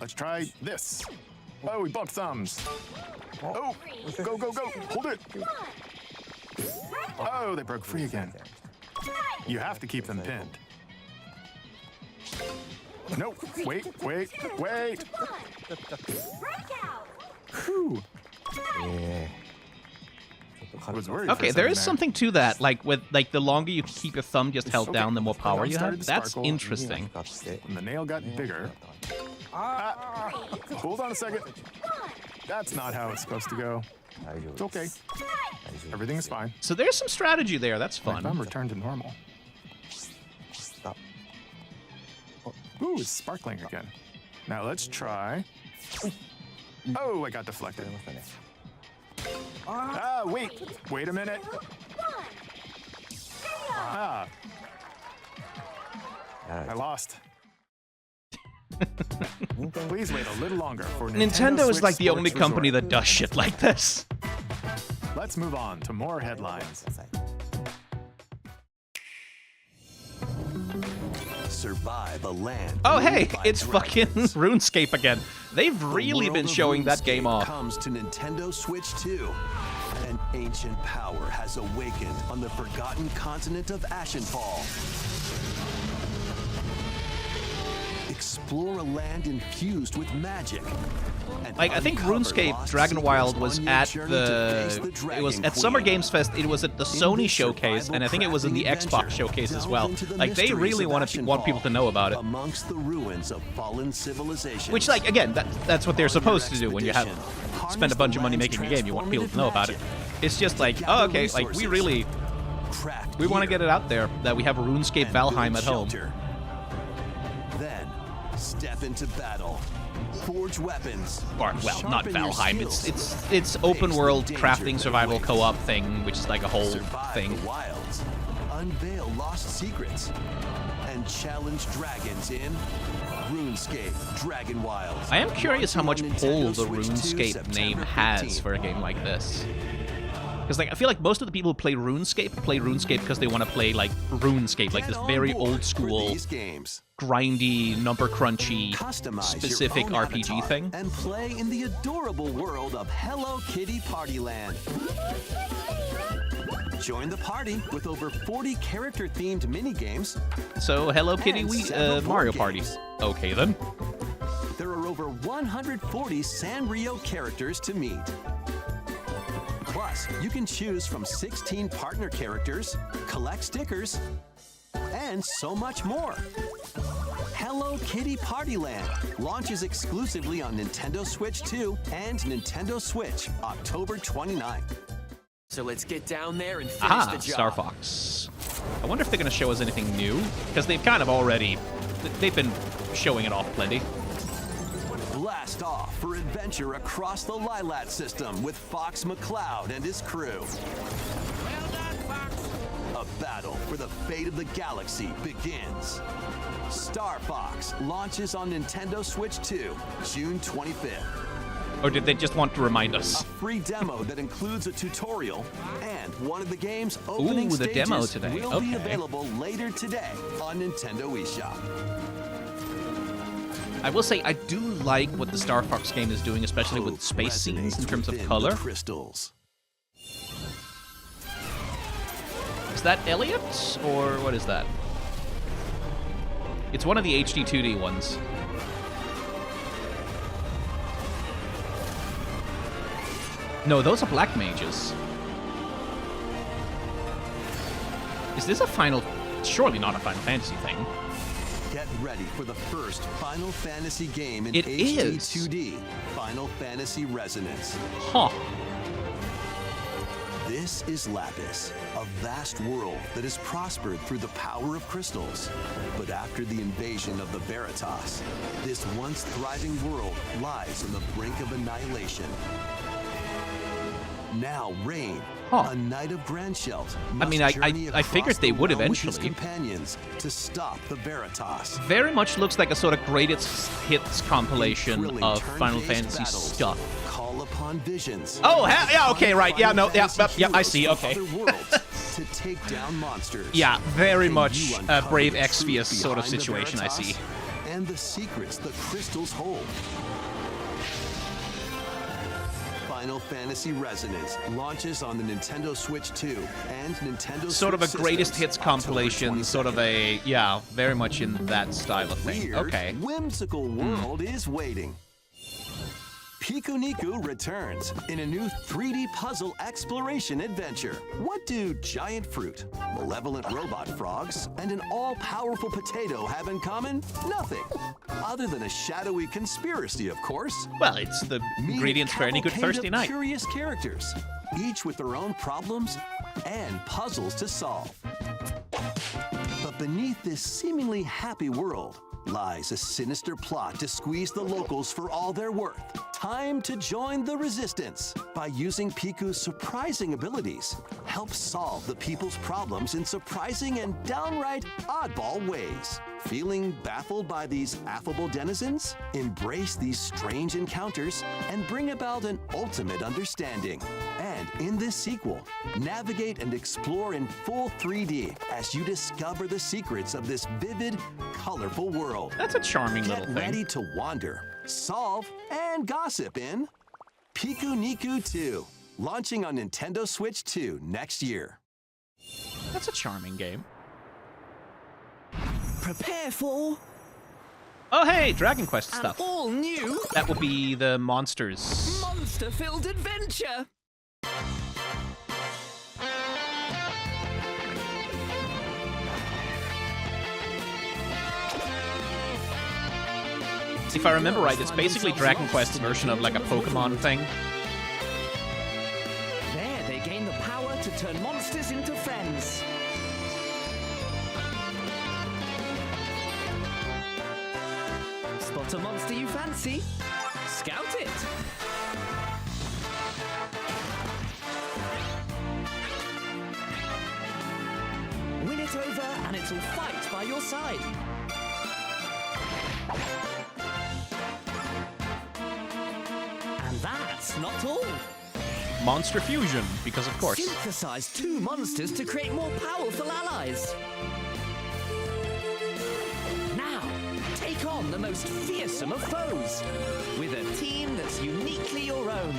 Let's try this. Oh, we bumped thumbs. Oh, go, go, go. Hold it. Oh, they broke free again. You have to keep them pinned. No, wait. Whew. I was worried. Okay, there is something to that. Like the longer you keep your thumb just held down, the more power you have. That's interesting. When the nail got bigger. Hold on a second. That's not how it's supposed to go. It's okay. Everything is fine. So there's some strategy there. That's fun. My thumb returned to normal. Ooh, it's sparkling again. Now let's try. Oh, I got deflected. Wait a minute. I lost. Please wait a little longer for Nintendo is Switch like the only Sports company Resort. that does shit like this. Let's move on to more headlines. Survive a land. Oh hey, ruled by it's fucking dragons. RuneScape again. They've really been showing that game off. Comes to Nintendo Switch 2. An ancient power has awakened on the forgotten continent of Ashenfall. Explore a land infused with magic. Like, I think RuneScape Dragon Wild was at it was at Summer Games Fest, it was at the Sony showcase, and I think it was in the Xbox showcase as well. Like, they really want people to know about it. Amongst the ruins of fallen civilizations. Which, like, again, that's what they're supposed to do when you have spend a bunch of money making a game. You want people to know about it. It's just like, oh, okay, like, we want to get it out there that we have a RuneScape Valheim at home. Then, step into battle. Forge weapons. Or, well, not Valheim. It's open world crafting survival co-op thing, which is like a whole thing. The wilds, unveil lost secrets, and challenge dragons in RuneScape Dragon Wilds. I am curious how much pull the Switch 2, RuneScape September name has 15th. for a game like this. Because, like, I feel like most of the people who play RuneScape because they want to play, like, RuneScape, like this very old school, grindy, number crunchy, Customize specific your own RPG avatar thing. and play in the adorable world of Hello Kitty Partyland. Join the party with over 40 character-themed mini-games. So, Hello Kitty, and several board Mario games. Party. Okay, then. There are over 140 Sanrio characters to meet. Plus, you can choose from 16 partner characters, collect stickers, and so much more. Hello Kitty Partyland launches exclusively on Nintendo Switch 2 and Nintendo Switch October 29th. So let's get down there and finish Aha, the job. Star Fox. I wonder if they're going to show us anything new, because they've kind of already, they've been showing it off plenty. Blast off for adventure across the Lilat system with Fox McCloud and his crew. Well done, Fox. A battle for the fate of the galaxy begins. Star Fox launches on Nintendo Switch 2, June 25th. Or did they just want to remind us? A free demo that includes a tutorial and one of the game's opening Ooh, the stages demo today. will be Okay. available later today on Nintendo eShop. I will say, I do like what the Star Fox game is doing, especially with space scenes in terms of Within color. the crystals. Is that Elliot, or what is that? It's one of the HD 2D ones. No, those are black mages. Is this a Final... Surely not a Final Fantasy thing. Get ready for the first Final Fantasy game in It HD is. 2D, Final Fantasy Resonance. Huh. This is Lapis, a vast world that has prospered through the power of crystals. But after the invasion of the Veritas, this once thriving world lies on the brink of annihilation. Now Rain, a knight of Grandshelt. I mean, I figured they would eventually. Companions to stop the Veritas. Very much looks like a sort of greatest hits compilation of Final Fantasy stuff. Call upon visions. Oh, yeah, okay, right. Yeah, no, yeah, I see, okay. To take down monsters. Yeah, very much a Brave Exvius sort of situation, I see. And the secrets the crystals hold. Final Fantasy Resonance launches on the Nintendo Switch 2 and Nintendo sort Switch of a greatest systems hits compilation, sort of a, yeah, very much in that style of thing. Weird, Okay. whimsical world is waiting. Piku Niku returns in a new 3D puzzle exploration adventure. What do giant fruit, malevolent robot frogs, and an all-powerful potato have in common? Nothing. Other than a shadowy conspiracy, of course. Well, it's the ingredients for any good Thursday night. Curious characters, each with their own problems and puzzles to solve. But beneath this seemingly happy world lies a sinister plot to squeeze the locals for all they're worth. Time to join the resistance. By using Piku's surprising abilities, help solve the people's problems in surprising and downright oddball ways. Feeling baffled by these affable denizens? Embrace these strange encounters and bring about an ultimate understanding. And in this sequel, navigate and explore in full 3D as you discover the secrets of this vivid, colorful world. That's a charming little thing. Get ready to wander, solve, and gossip in Piku Niku 2, launching on Nintendo Switch 2 next year. That's a charming game. Prepare for... Oh, hey, Dragon Quest stuff. all new... That will be the monsters. monster-filled adventure! If I remember right, it's basically Dragon Quest's version of like a Pokemon thing. There, they gain the power to turn monsters into friends. Spot a monster you fancy? Scout it! Win it over and it'll fight by your side. And that's not all. Monster Fusion, because of course. Synthesize two monsters to create more powerful allies. Now, take on the most fearsome of foes with a team that's uniquely your own.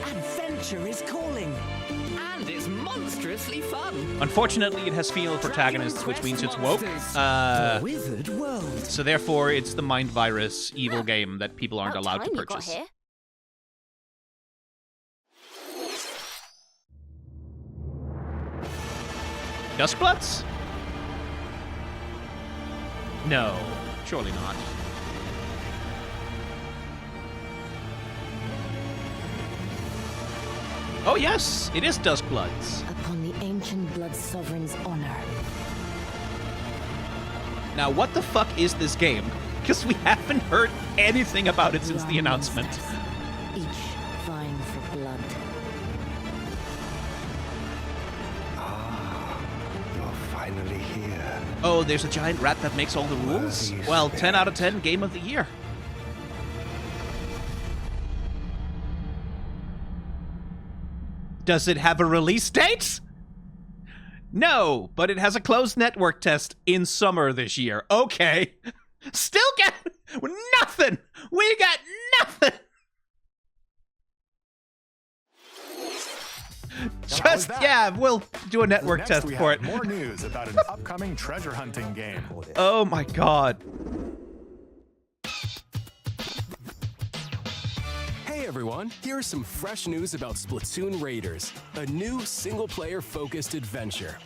Adventure is calling, and it's monstrously fun. Unfortunately, it has female protagonists, which means it's woke. Wizard World. So therefore, it's the Mind Virus evil game that people aren't allowed to purchase. Duskbloods? No, surely not. Oh yes, it is Duskbloods. Upon the ancient blood sovereign's honor. Now, what the fuck is this game? Because we haven't heard anything about it since the announcement. Each vying for blood. You're finally here. Oh, there's a giant rat that makes all the rules? Well, 10 out of 10, game of the year. Does it have a release date? No, but it has a closed network test in summer this year. Okay. Still got nothing. We got nothing. Just, yeah, we'll do a network test for it. More news about an upcoming treasure hunting game. Oh my god. Hey everyone, here is some fresh news about Splatoon Raiders, a new single-player focused adventure.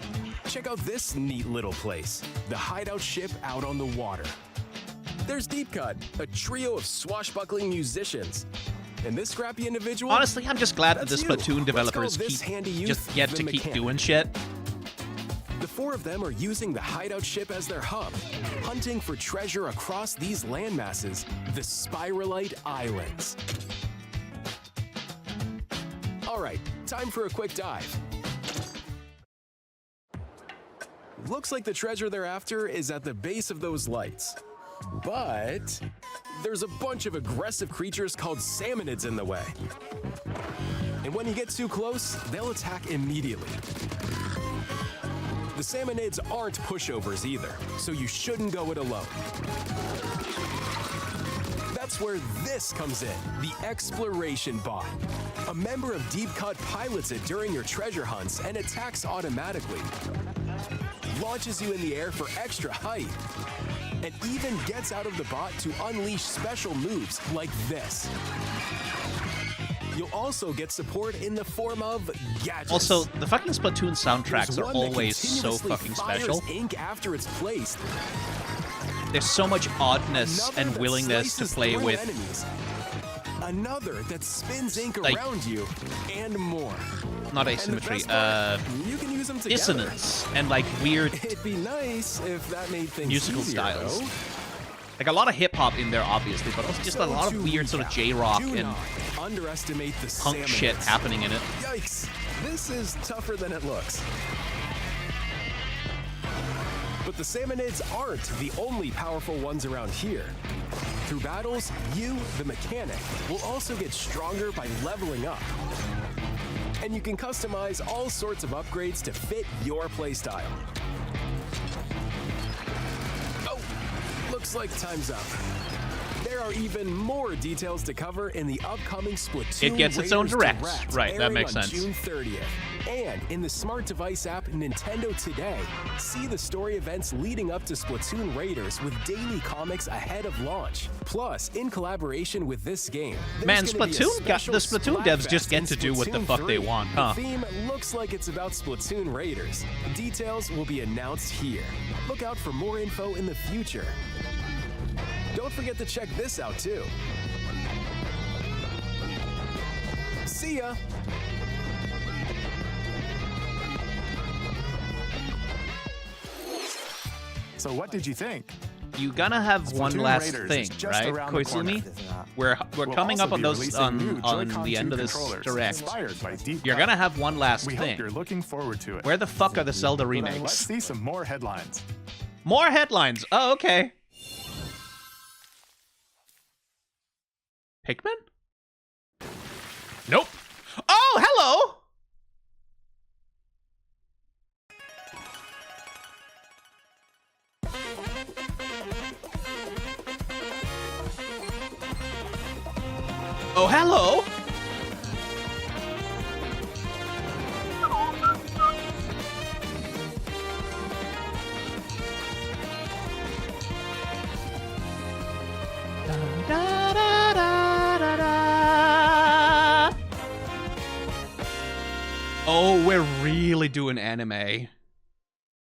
Check out this neat little place, the hideout ship out on the water. There's Deep Cut, a trio of swashbuckling musicians. And this scrappy individual... Honestly, I'm just glad that the Splatoon developers just get to keep doing shit. The 4 of them are using the hideout ship as their hub, hunting for treasure across these landmasses, the Spiralite Islands. All right, time for a quick dive. Looks like the treasure they're after is at the base of those lights. But there's a bunch of aggressive creatures called salmonids in the way. And when you get too close, they'll attack immediately. The salmonids aren't pushovers either, so you shouldn't go it alone. That's where this comes in, the Exploration Bot. A member of Deep Cut pilots it during your treasure hunts and attacks automatically. Launches you in the air for extra height. And even gets out of the bot to unleash special moves like this. You'll also get support in the form of gadgets. Also, the fucking Splatoon soundtracks are always so fucking special. Ink after it's placed. There's so much oddness and willingness to play with. Enemies. Another that spins ink Like, around you, and more. Not asymmetry, You can use them together. dissonance and like weird It'd be nice if that made things musical easier, styles. though. Like a lot of hip hop in there, obviously, but also just a lot of weird sort of J-rock and underestimate the punk shit salmonids. happening in it. Yikes! This is tougher than it looks. But the salmonids aren't the only powerful ones around here. Through battles, you, the mechanic, will also get stronger by leveling up. And you can customize all sorts of upgrades to fit your playstyle. Oh, looks like time's up. There are even more details to cover in the upcoming Splatoon It gets its own Raiders direct. Right, that airing makes on sense. June 30th. And in the smart device app Nintendo Today, see the story events leading up to Splatoon Raiders with daily comics ahead of launch. Plus, in collaboration with this game, there's Man, gonna be a the special Splatoon devs just Splatfest get in to do what the Splatoon fuck they 3. want, huh? The theme looks like it's about Splatoon Raiders. Details will be announced here. Look out for more info in the future. Don't forget to check this out too. See ya! So what did you think? You gonna have one Splatoon last Raiders thing, is just right, around the corner. Koizumi? We're We'll coming also up on be those releasing new on Joy-Con the end 2 of this controllers direct. inspired by Deep You're Cut. gonna have one last We thing. hope you're looking forward to it. Where the fuck are the Zelda Let's remakes? see some more headlines. More headlines. Oh, okay. Pikmin? Nope. Oh, hello. Oh, hello. Da, da, da, da, da. Oh, we're really doing anime.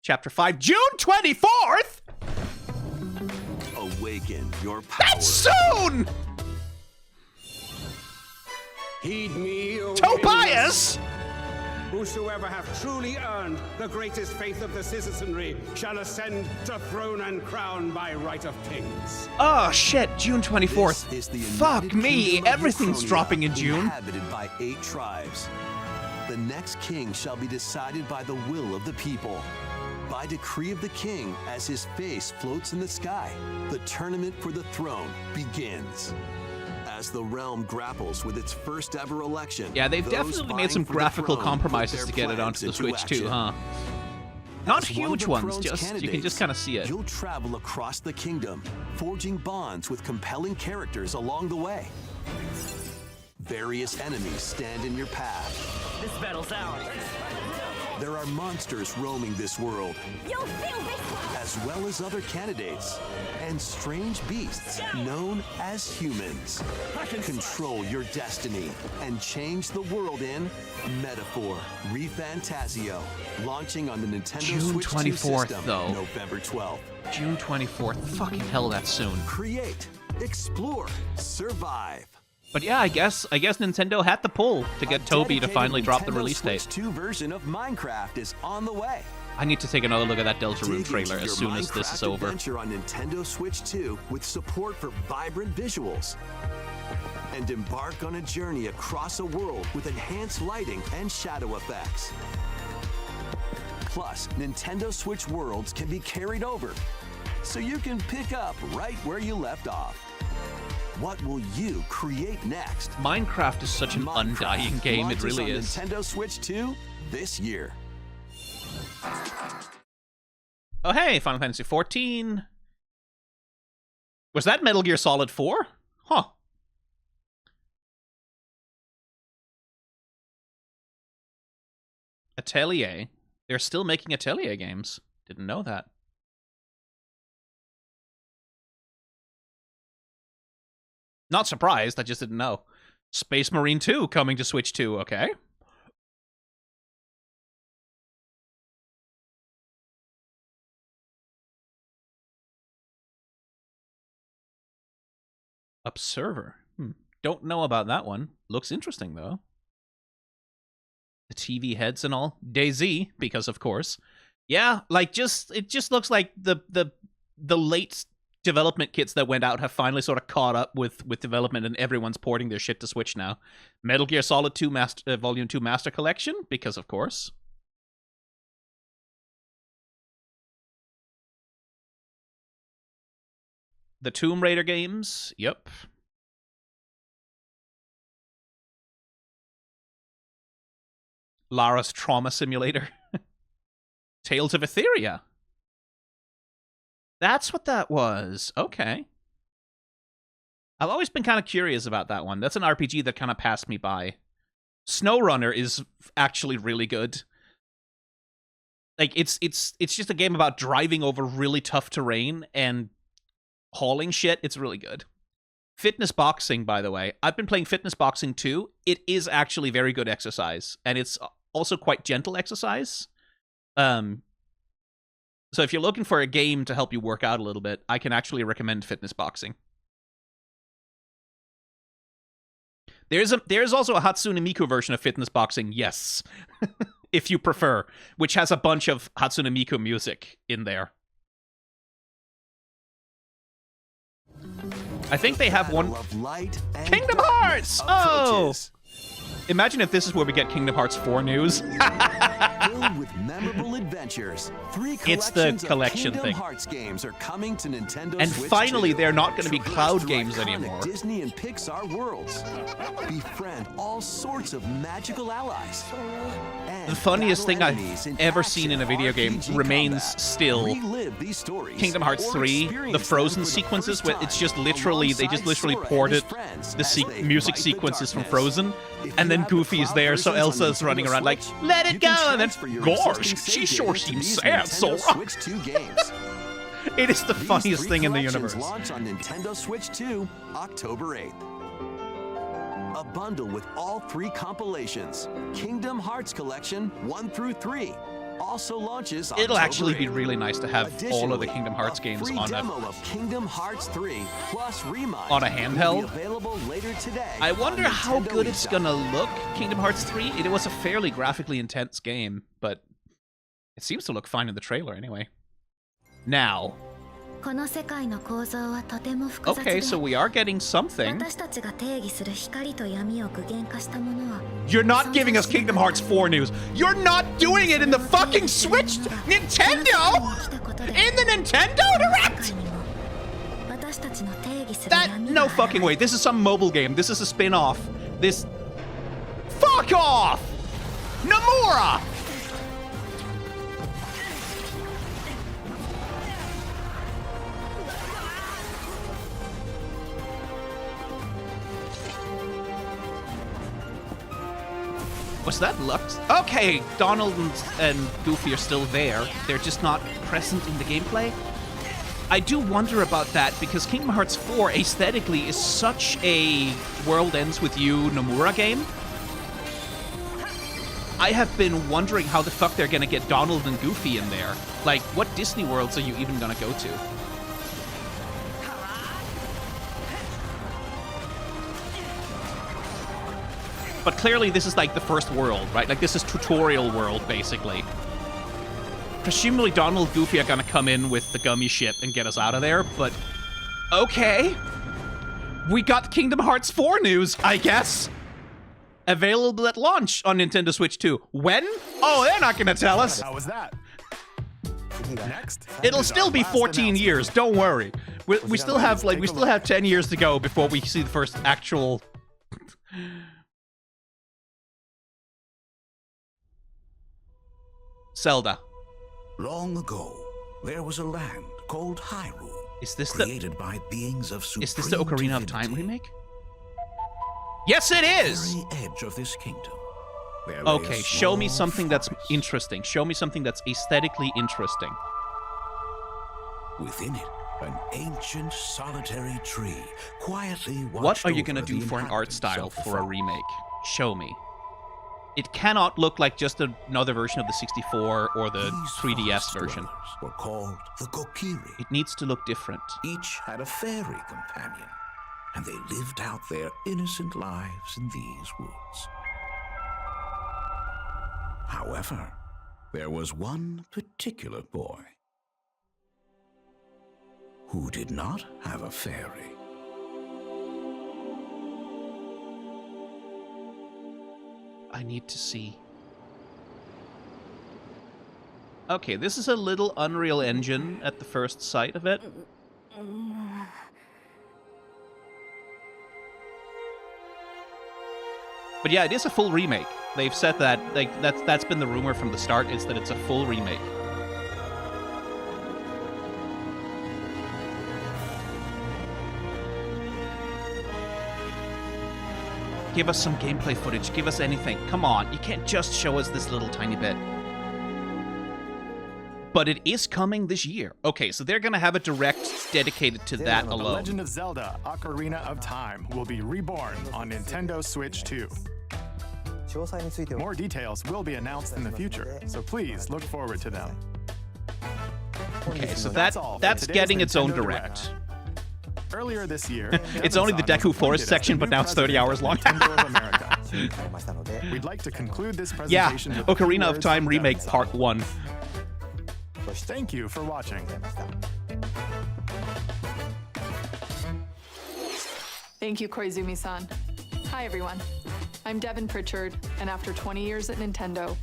Chapter 5, June 24th? Awaken your power. That's soon! Heed me, O Tobias! Whosoever hath truly earned the greatest faith of the citizenry shall ascend to throne and crown by right of kings. Oh shit, June 24th. This is the Fuck United me, Kingdom of everything's Uchronia, dropping in June. Inhabited by 8 tribes. The next king shall be decided by the will of the people. By decree of the king, as his face floats in the sky, the tournament for the throne begins. As the realm grapples with its first ever election, Yeah, they've those definitely made vying some for the graphical throne compromises put to their get it onto the plans Switch into too, action. huh? Not As one of huge the ones, throne's just you can candidates, just kind of see it. You'll travel across the kingdom, forging bonds with compelling characters along the way. Various enemies stand in your path. This battle's ours. There are monsters roaming this world, You'll feel this one! as well as other candidates, and strange beasts known as humans. Control your destiny and change the world in Metaphor ReFantasio, launching on the Nintendo June Switch 2 24th, system, though. November 12th. June 24th. Fucking hell, that's soon. Create, explore, survive. But yeah, I guess Nintendo had the pull to get Toby to Dedicated finally drop the Nintendo release date. Switch 2 version of Minecraft is on the way. I need to take another look at that Deltarune Dig trailer into as your soon as this is Minecraft over. adventure on Nintendo Switch 2 with support for vibrant visuals. And embark on a journey across a world with enhanced lighting and shadow effects. Plus, Nintendo Switch worlds can be carried over, so you can pick up right where you left off. What will you create next? Minecraft is such an undying game, it really is. Nintendo Switch 2 this year. Oh hey, Final Fantasy 14. Was that Metal Gear Solid 4? Huh. Atelier. They're still making Atelier games. Didn't know that. Not surprised, I just didn't know. Space Marine 2 coming to Switch 2, okay. Observer. Don't know about that one. Looks interesting, though. The TV heads and all. DayZ, because of course. Yeah, like it just looks like the late development kits that went out have finally sort of caught up with development, and everyone's porting their shit to Switch now. Metal Gear Solid 2 Volume 2 Master Collection, because of course. The Tomb Raider games, yep. Lara's Trauma Simulator. Tales of Etheria. That's what that was. Okay. I've always been kind of curious about that one. That's an RPG that kind of passed me by. SnowRunner is actually really good. Like, it's just a game about driving over really tough terrain and hauling shit. It's really good. Fitness Boxing, by the way. I've been playing Fitness Boxing too. It is actually very good exercise, and it's also quite gentle exercise. So if you're looking for a game to help you work out a little bit, I can actually recommend Fitness Boxing. There's also a Hatsune Miku version of Fitness Boxing, yes, if you prefer, which has a bunch of Hatsune Miku music in there. I think they have one. Kingdom Hearts! Oh! Imagine if this is where we get Kingdom Hearts 4 news. Filled with memorable adventures. 3 It's the collections collection of Kingdom thing. Hearts games are coming to Nintendo And Switch finally, 2. they're not going to be Traverse cloud through games iconic anymore. Disney and Pixar worlds. Befriend all sorts of magical allies. And The funniest battle thing enemies I've in ever action seen in a video game RPG remains combat. still Relive these stories Kingdom Hearts or 3, the experience Frozen them for the sequences, first where it's just literally, they just alongside literally Sora and ported his friends the as they music fight the sequences from darkness. Frozen, If and you then have the Goofy's cloud there, so versions on Elsa's Nintendo running around like, Switch, let you it can go, and then, transfer your gosh, existing she save sure data to seems these sad, Nintendo Sora. Switch 2 games. It is the These funniest 3 thing in the collections universe. launch on Nintendo Switch 2, October 8th. A bundle with all 3 compilations. Kingdom Hearts Collection 1 through 3 also launches October It'll actually be 8th. really nice to have all of the Additionally, Kingdom Hearts a games free on demo of Kingdom Hearts 3 plus Remind on a will handheld. be available later today. I wonder on how Nintendo good it's eShop. gonna look, Kingdom Hearts 3. It was a fairly graphically intense game, but it seems to look fine in the trailer anyway. Now, okay, so we are getting something. You're not giving us Kingdom Hearts 4 news. You're not doing it in the fucking Switch Nintendo! In the Nintendo Direct! That, no fucking way. This is some mobile game. This is a spin-off. This... Fuck off! Nomura! Was that Lux? Okay, Donald and Goofy are still there. They're just not present in the gameplay. I do wonder about that because Kingdom Hearts 4 aesthetically is such a World Ends With You Nomura game. I have been wondering how the fuck they're gonna get Donald and Goofy in there. Like, what Disney worlds are you even gonna go to? But clearly this is like the first world, right? Like this is tutorial world, basically. Presumably Donald and Goofy are gonna come in with the gummy ship and get us out of there, but okay. We got Kingdom Hearts 4 news, I guess. Available at launch on Nintendo Switch 2. When? Oh, they're not gonna tell us. How was that? Next, It'll still be 14 years, don't worry. We still have 10 years to go before we see the first actual Zelda. Long ago, there was a land called Hyrule. Is this created by beings of supreme Is this the Ocarina of Time divinity. remake? Yes, it is! At the very edge of this kingdom. there lay a Okay, show me small something that's interesting. Show me something that's aesthetically interesting. Within it, an ancient solitary tree quietly What watched are you over gonna do the for an art inhabitants style of the for a forest. remake? Show me. It cannot look like just another version of the 64 or the 3DS version. Were called the Kokiri. It needs to look different. Each had a fairy companion, and they lived out their innocent lives in these woods. However, there was one particular boy who did not have a fairy. I need to see. Okay, this is a little Unreal Engine at the first sight of it. But yeah, it is a full remake. They've said that, like, that's been the rumor from the start, is that it's a full remake. Give us some gameplay footage. Give us anything. Come on. You can't just show us this little tiny bit. But it is coming this year. Okay, so they're going to have a direct dedicated to that The alone. Legend of Zelda: Ocarina of Time will be reborn on Nintendo Switch 2. More details will be announced in the future, so please look forward to them. Okay, so that's all for that's today's getting its own Nintendo direct. Earlier this year, It's only the Deku Forest section, but now it's 30 hours long. We'd like to conclude this Yeah, presentation with a few Ocarina of words Time from Remake Devin-san. Part 1. Thank you for watching. Thank you, Koizumi-san. Hi, everyone. I'm Devin Pritchard, and after 20 years at Nintendo,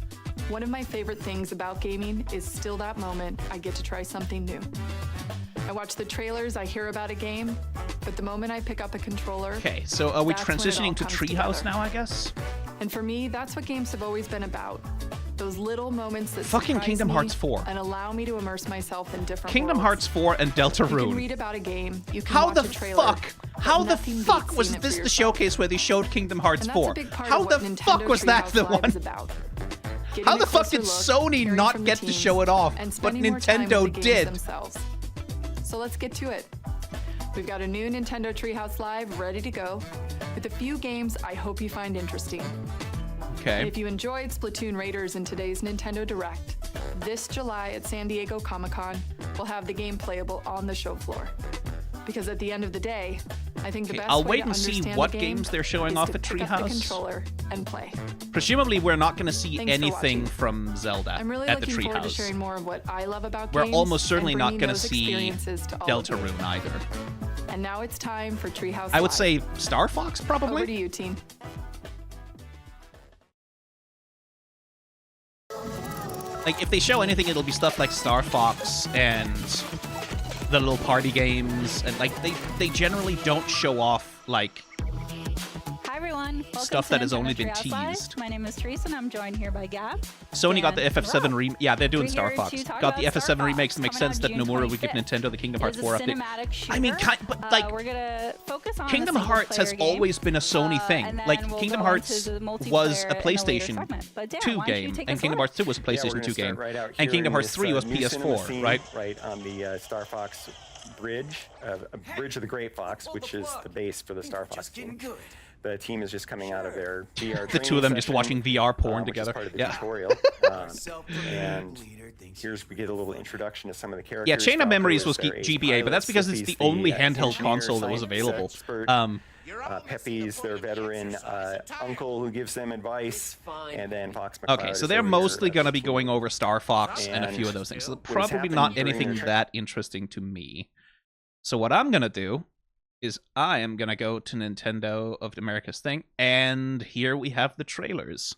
one of my favorite things about gaming is still that moment I get to try something new. I watch the trailers, I hear about a game, but the moment I pick up a controller... Okay, so are we that's when it all transitioning to comes Treehouse together. now, I guess? And for me, that's what games have always been about. Those little moments that Fucking surprise Kingdom me Hearts 4. and allow me to immerse myself in different Kingdom worlds. Hearts 4 and Deltarune. You can read about a game, you can How watch the a trailer, fuck? but How the nothing beats fuck was seeing it this for the yourself. showcase where they showed Kingdom Hearts And that's 4? a big part How of the what Nintendo fuck was that Treehouse the Live one? is about. Getting How a the fuck closer did look, Sony hearing not from get the to teams, show it off, and but spending more time with the Nintendo games did? themselves. So let's get to it. We've got a new Nintendo Treehouse Live ready to go with a few games I hope you find interesting. Okay. And if you enjoyed Splatoon Raiders in today's Nintendo Direct, this July at San Diego Comic-Con, we'll have the game playable on the show floor. Because at the end of the day, I think the Okay, best I'll way wait to and see understand what the game games they're showing is off to at pick up the Treehouse. controller and play. Presumably, we're not going to see Thanks for anything watching. from Zelda I'm really at the looking forward to Treehouse. sharing more of what I love about We're games almost and certainly not bringing going to those see experiences to all of you. Deltarune either. And now it's time for Treehouse I would Live. say Star Fox, probably? Over to you, team. Like, if they show anything, it'll be stuff like Star Fox and the little party games. And, like, they generally don't show off, like, Hi everyone, welcome stuff to that has Nintendo only been Treehouse Live. teased. My name is Teresa and I'm joined here by Gab. Sony got the and FF7 Rob. remake. Yeah, they're doing We're Star here Fox. to talk Got the about Star FF7 remakes. Fox, It makes coming sense out that June Nomura would give 25th. Nintendo the Kingdom Hearts It 4 is a update. cinematic shooter. I mean, but like, we're gonna focus on Kingdom the Hearts has single-player game, always been a Sony thing. and then Like, we'll Kingdom go Hearts into the multiplayer was a in later PlayStation segment. But Darren, 2 why don't you game, take and us Kingdom away? Hearts 2 was a Yeah, we're PlayStation gonna 2 start game, right out and here Kingdom in Hearts this, 3 was new cinema PS4, scene right? Right on the Star Fox bridge, Bridge of the Great Fox, which is the base for the Star Fox team. The team is just coming out of their VR The two of them just watching VR porn which is together. part of the Yeah. tutorial. And here's we get a little introduction to some of the characters. Yeah, Chain of Valkyrie Memories is was their ace GBA, but that's pilot, because it's Sophie's the only handheld engineer, console that was science available. expert, Pepe's their veteran uncle who gives them advice, and then Fox McCloud. Okay, so they're mostly going to be going over Star Fox and a few of those things. So probably not anything that interesting to me. So what I'm going to do is I am going to go to Nintendo of America's thing, and here we have the trailers.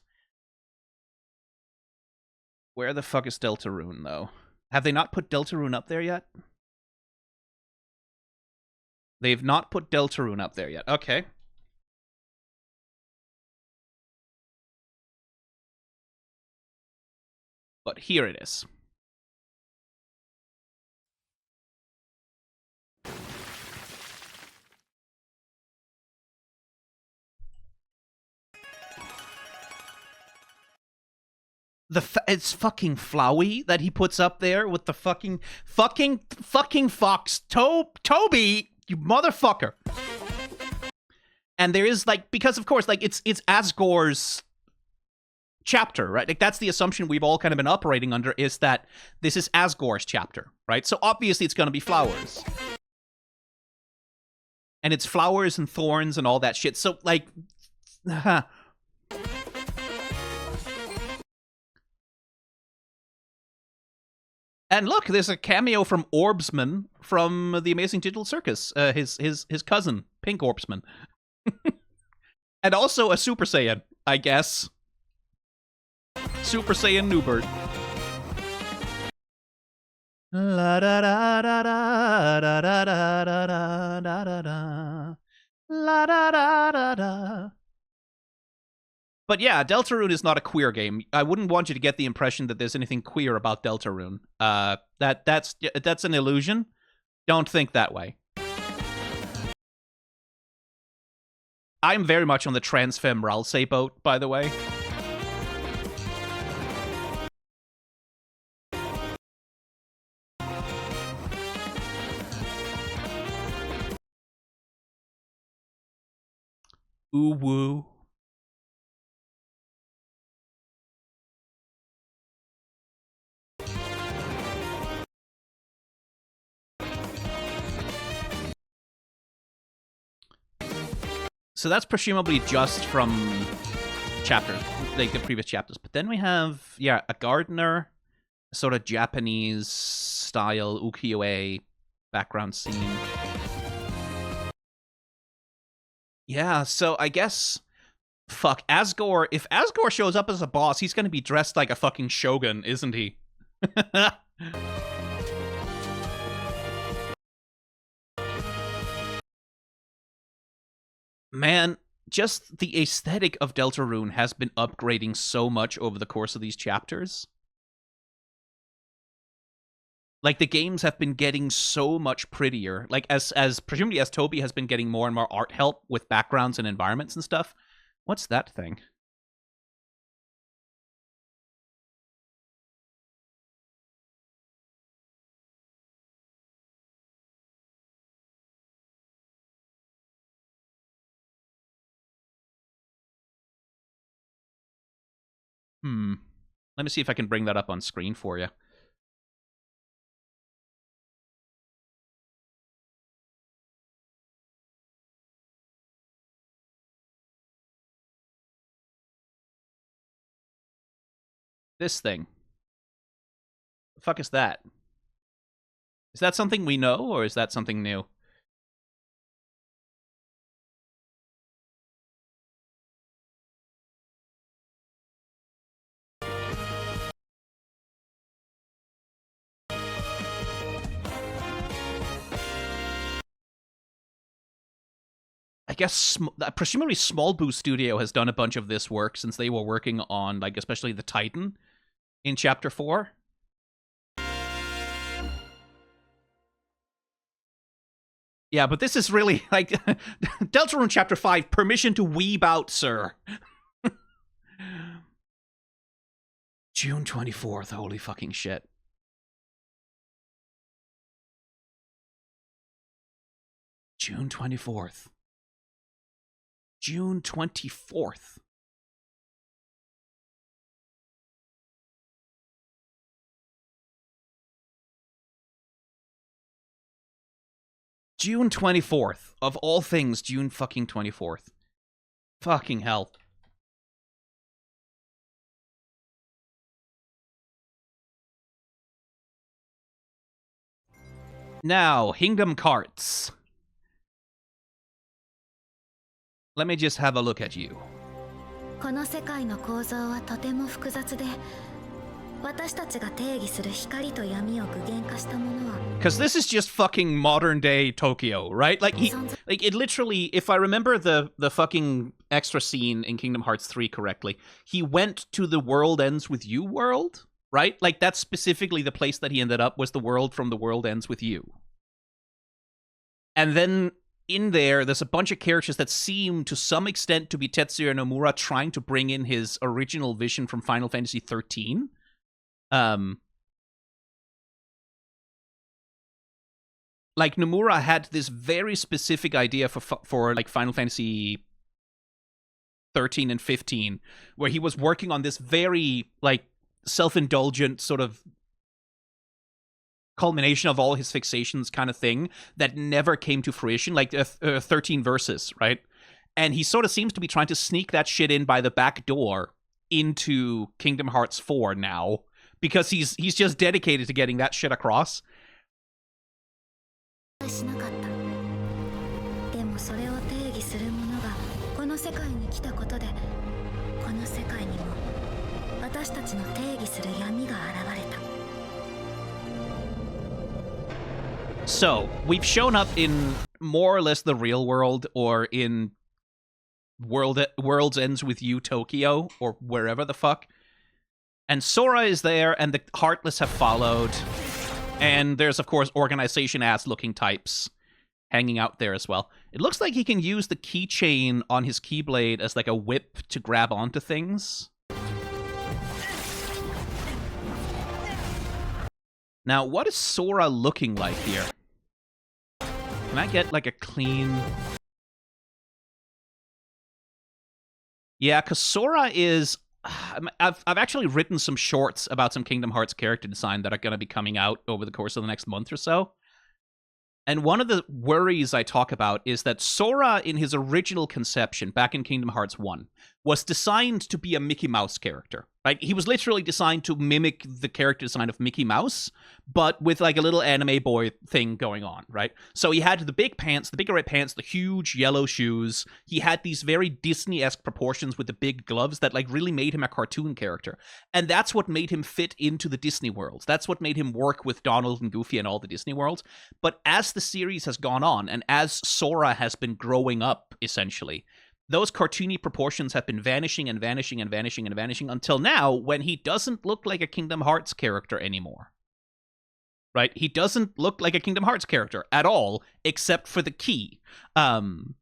Where the fuck is Deltarune, though? Have they not put Deltarune up there yet? They've not put Deltarune up there yet. Okay. But here it is. It's fucking Flowey that he puts up there with the fucking fox. Toby, you motherfucker. And there is, like, because of course, like, it's Asgore's chapter, right? Like, that's the assumption we've all kind of been operating under, is that this is Asgore's chapter, right? So obviously it's gonna be flowers. And it's flowers and thorns and all that shit. So, like, and look, there's a cameo from Orbsman from The Amazing Digital Circus, his cousin, Pink Orbsman. And also a Super Saiyan, I guess. Super Saiyan Newbert. La da da da da da da da da da da da. La da da da da. But yeah, Deltarune is not a queer game. I wouldn't want you to get the impression that there's anything queer about Deltarune. That's an illusion. Don't think that way. I'm very much on the transfemme Ralsei boat, by the way. Ooh woo. So that's presumably just from chapters, like the previous chapters. But then we have, yeah, a gardener, a sort of Japanese style ukiyo-e background scene. Yeah, so I guess, fuck, Asgore, if Asgore shows up as a boss, he's gonna be dressed like a fucking shogun, isn't he? Man, just the aesthetic of Deltarune has been upgrading so much over the course of these chapters. Like, the games have been getting so much prettier. Like, as presumably as Toby has been getting more and more art help with backgrounds and environments and stuff. What's that thing? Let me see if I can bring that up on screen for you. This thing. The fuck is that? Is that something we know, or is that something new? I guess presumably Small Boo Studio has done a bunch of this work since they were working on, like, especially the Titan in Chapter 4. Yeah, but this is really, like, Deltarune Chapter 5, permission to weeb out, sir. June 24th, holy fucking shit. June 24th. June 24th. June 24th. Of all things, June fucking 24th. Fucking hell. Now, Kingdom Hearts. Let me just have a look at you. この世界の構造はとても複雑で、私たちが定義する光と闇を具現化したものは Because this is just fucking modern day Tokyo, right? Like it literally, if I remember the fucking extra scene in Kingdom Hearts 3 correctly, he went to the World Ends With You world, right? Like that's specifically the place that he ended up was the world from The World Ends With You. And then in there's a bunch of characters that seem to some extent to be Tetsuya Nomura trying to bring in his original vision from Final Fantasy 13. Like Nomura had this very specific idea for like Final Fantasy 13 and 15, where he was working on this very like self-indulgent sort of culmination of all his fixations kind of thing that never came to fruition, like 13 Versus, right? And he sort of seems to be trying to sneak that shit in by the back door into Kingdom Hearts 4 now, because he's just dedicated to getting that shit across. しなかった。でもそれを定義するものがこの世界に来たことで、この世界にも私たちの定義する闇が現れた。 So, we've shown up in more or less the real world, or in World's Ends With You Tokyo, or wherever the fuck. And Sora is there, and the Heartless have followed. And there's, of course, organization-ass looking types hanging out there as well. It looks like he can use the keychain on his Keyblade as like a whip to grab onto things. Now, what is Sora looking like here? Can I get, like, a clean... Yeah, because Sora is... I've actually written some shorts about some Kingdom Hearts character design that are going to be coming out over the course of the next month or so. And one of the worries I talk about is that Sora, in his original conception, back in Kingdom Hearts 1, was designed to be a Mickey Mouse character. Like, he was literally designed to mimic the character design of Mickey Mouse, but with, like, a little anime boy thing going on, right? So he had the big pants, the big red pants, the huge yellow shoes. He had these very Disney-esque proportions with the big gloves that, like, really made him a cartoon character. And that's what made him fit into the Disney worlds. That's what made him work with Donald and Goofy and all the Disney worlds. But as the series has gone on, and as Sora has been growing up, essentially, those cartoony proportions have been vanishing and vanishing and vanishing and vanishing until now, when he doesn't look like a Kingdom Hearts character anymore. Right? He doesn't look like a Kingdom Hearts character at all, except for the key. And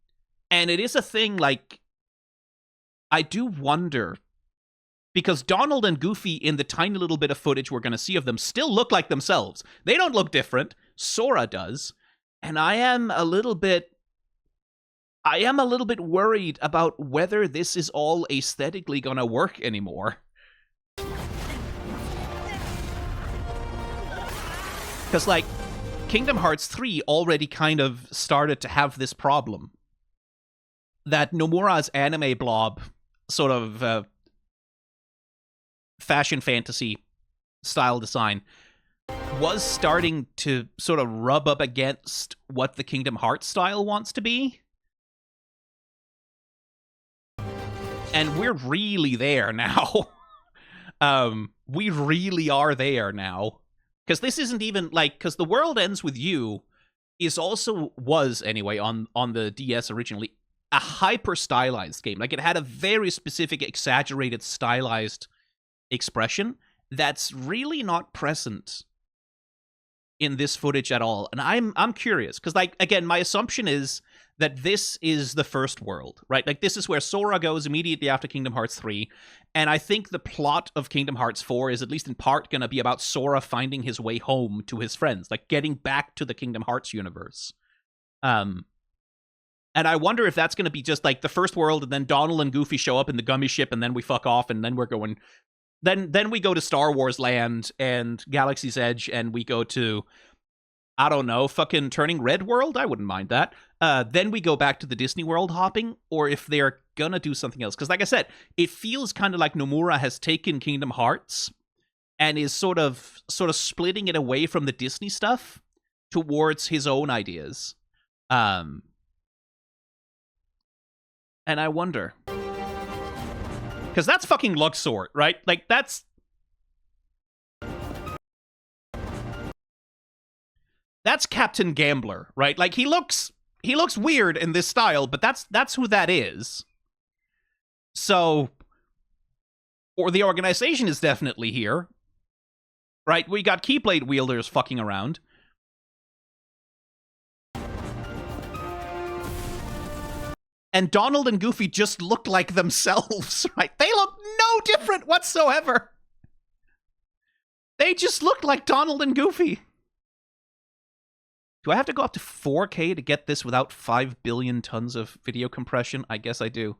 it is a thing, like, I do wonder, because Donald and Goofy, in the tiny little bit of footage we're going to see of them, still look like themselves. They don't look different. Sora does. And I am a little bit worried about whether this is all aesthetically gonna work anymore. Because, like, Kingdom Hearts 3 already kind of started to have this problem. That Nomura's anime blob sort of fashion fantasy style design was starting to sort of rub up against what the Kingdom Hearts style wants to be. And we're really there now. We really are there now. Because this isn't even, like, because The World Ends With You was anyway, on the DS originally, a hyper-stylized game. Like, it had a very specific, exaggerated, stylized expression that's really not present in this footage at all. And I'm curious, because, like, again, my assumption is that this is the first world, right? Like, this is where Sora goes immediately after Kingdom Hearts 3, and I think the plot of Kingdom Hearts 4 is at least in part going to be about Sora finding his way home to his friends, like, getting back to the Kingdom Hearts universe. And I wonder if that's going to be just, like, the first world, and then Donald and Goofy show up in the gummy ship, and then we fuck off, and then we're going... Then we go to Star Wars Land and Galaxy's Edge, and we go to... I don't know, fucking Turning Red world, I wouldn't mind that. Then we go back to the Disney World hopping, or if they're gonna do something else. Because like I said, it feels kind of like Nomura has taken Kingdom Hearts and is sort of splitting it away from the Disney stuff towards his own ideas. And I wonder. Because that's fucking Luxort, right? Like, that's Captain Gambler, right? Like, he looks weird in this style, but that's who that is. So, or the organization is definitely here, right? We got Keyblade wielders fucking around. And Donald and Goofy just look like themselves, right? They look no different whatsoever. They just look like Donald and Goofy. Do I have to go up to 4K to get this without 5 billion tons of video compression? I guess I do.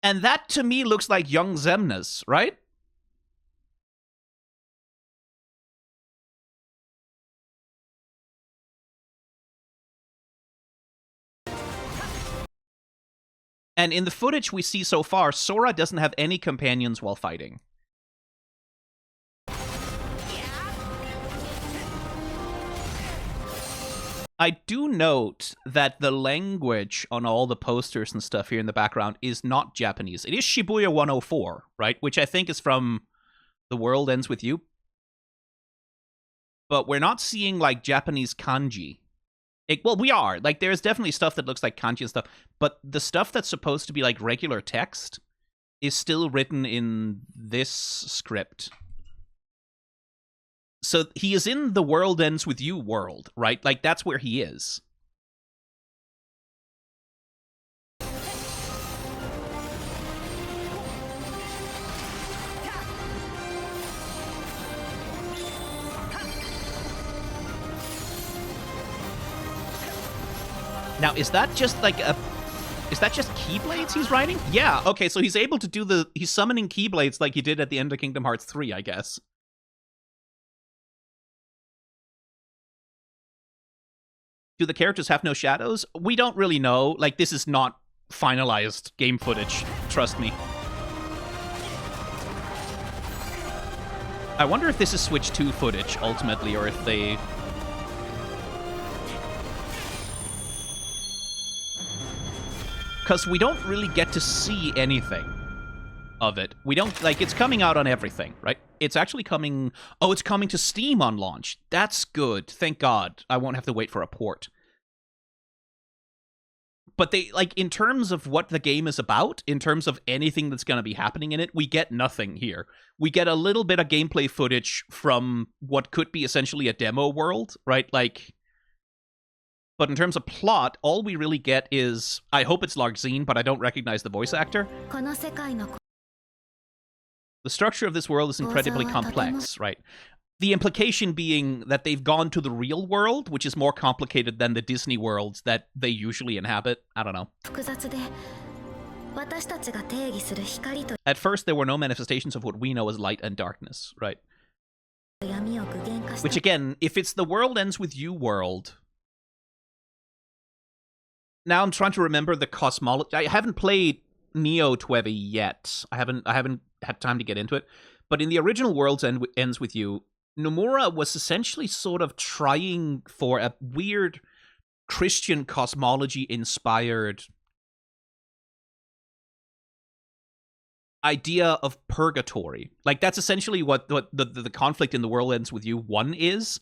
And that, to me, looks like young Xemnas, right? And in the footage we see so far, Sora doesn't have any companions while fighting. I do note that the language on all the posters and stuff here in the background is not Japanese. It is Shibuya 104, right? Which I think is from The World Ends With You. But we're not seeing, like, Japanese kanji. Well, we are. Like, there's definitely stuff that looks like kanji and stuff. But the stuff that's supposed to be, like, regular text is still written in this script. So he is in The World Ends With You world, right? Like, that's where he is. Now, is that just like a... Is that just Keyblades he's riding? Yeah, okay, so he's able to do the... He's summoning Keyblades like he did at the end of Kingdom Hearts 3, I guess. Do the characters have no shadows? We don't really know. Like, this is not finalized game footage, trust me. I wonder if this is Switch 2 footage, ultimately, or if they... Because we don't really get to see anything of it. We don't, like, it's coming out on everything, right? It's actually coming... Oh, it's coming to Steam on launch. That's good. Thank God. I won't have to wait for a port. But they, like, in terms of what the game is about, in terms of anything that's going to be happening in it, we get nothing here. We get a little bit of gameplay footage from what could be essentially a demo world, right? Like... But in terms of plot, all we really get is... I hope it's Larxene, but I don't recognize the voice actor. The structure of this world is incredibly complex, right? The implication being that they've gone to the real world, which is more complicated than the Disney worlds that they usually inhabit. I don't know. At first, there were no manifestations of what we know as light and darkness, right? Which, again, if it's The World Ends With You world... Now I'm trying to remember the cosmology. I haven't played Neo Twiby yet. I haven't had time to get into it. But in the original World's Ends With You, Nomura was essentially sort of trying for a weird Christian cosmology-inspired idea of purgatory. Like, that's essentially what the conflict in The World Ends With You 1 is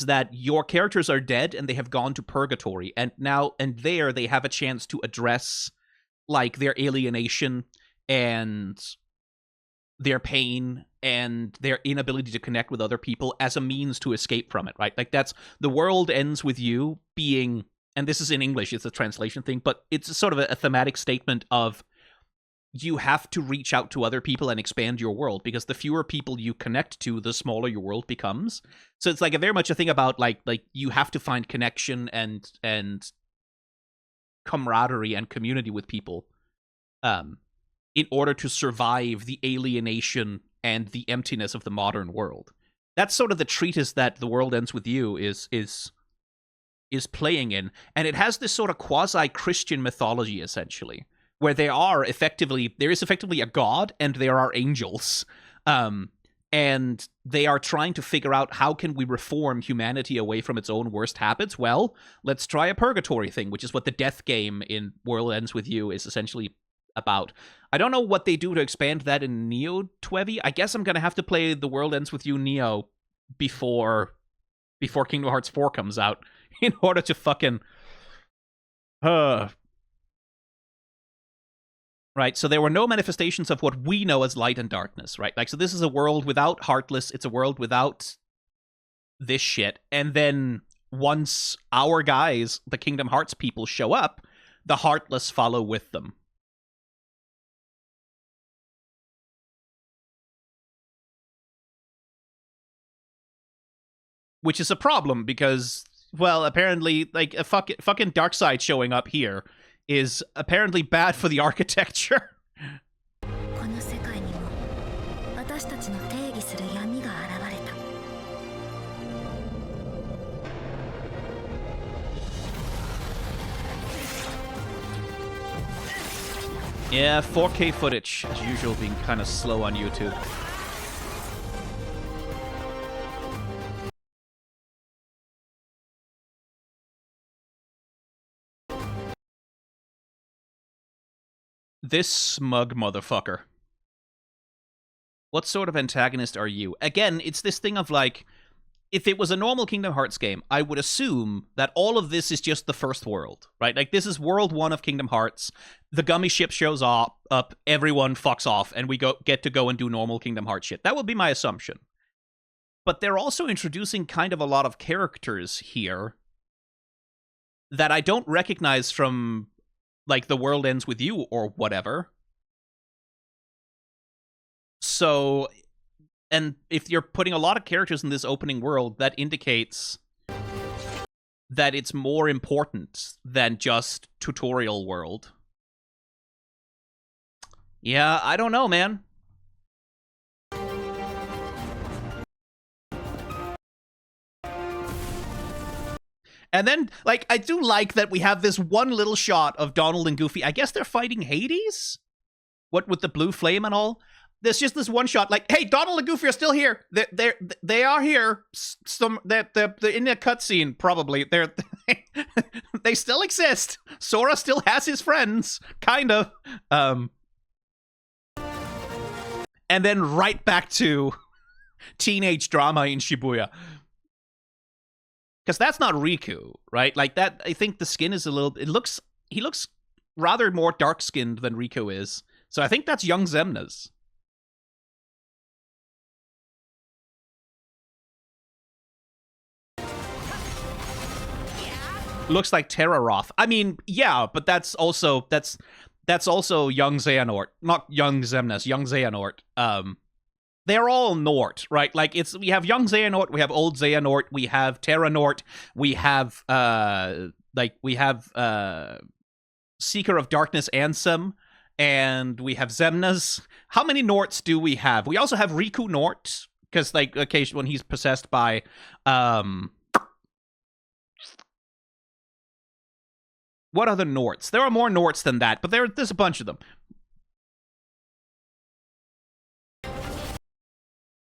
that your characters are dead and they have gone to purgatory, and now and there they have a chance to address, like, their alienation and their pain and their inability to connect with other people as a means to escape from it, right? Like, that's The World Ends With You being, and this is in English, it's a translation thing, but it's sort of a thematic statement of you have to reach out to other people and expand your world, because the fewer people you connect to, the smaller your world becomes. So it's like very much a thing about like you have to find connection and camaraderie and community with people in order to survive the alienation and the emptiness of the modern world. That's sort of the treatise that The World Ends With You is playing in, and it has this sort of quasi-Christian mythology, essentially, where there is effectively a god, and there are angels, and they are trying to figure out how can we reform humanity away from its own worst habits. Well, let's try a purgatory thing, which is what the death game in World Ends With You is essentially about. I don't know what they do to expand that in Neo Twevi. I guess I'm gonna have to play The World Ends With You Neo before Kingdom Hearts 4 comes out in order to fucking Right, so there were no manifestations of what we know as light and darkness, right? Like, so this is a world without Heartless, it's a world without this shit, and then once our guys, the Kingdom Hearts people, show up, the Heartless follow with them. Which is a problem, because, well, apparently, like, a fucking Darkseid showing up here is apparently bad for the architecture. Yeah, 4K footage, as usual, being kind of slow on YouTube. This smug motherfucker. What sort of antagonist are you? Again, it's this thing of like, if it was a normal Kingdom Hearts game, I would assume that all of this is just the first world, right? Like, this is World 1 of Kingdom Hearts. The gummy ship shows up, everyone fucks off, and we get to go and do normal Kingdom Hearts shit. That would be my assumption. But they're also introducing kind of a lot of characters here that I don't recognize from, like, The World Ends With You or whatever. So, and if you're putting a lot of characters in this opening world, that indicates that it's more important than just tutorial world. Yeah, I don't know, man. And then, like, I do like that we have this one little shot of Donald and Goofy. I guess they're fighting Hades? What, with the blue flame and all? There's just this one shot, like, hey, Donald and Goofy are still here. They are here. They're in a cutscene, probably. They still exist. Sora still has his friends, kind of. And then right back to teenage drama in Shibuya. Because that's not Riku, right? Like, that, I think the skin is a little... He looks rather more dark-skinned than Riku is. So I think that's young Xemnas. Looks like Terraroth. I mean, yeah, but that's also young Xehanort. Not young Xemnas, young Xehanort. They're all Nort, right? Like, we have young Xehanort, we have old Xehanort, we have Terranort, we have Seeker of Darkness Ansem, and we have Xemnas. How many Norts do we have? We also have Riku Nort, because, like, occasionally when he's possessed by what other Norts? There are more Norts than that, but there's a bunch of them.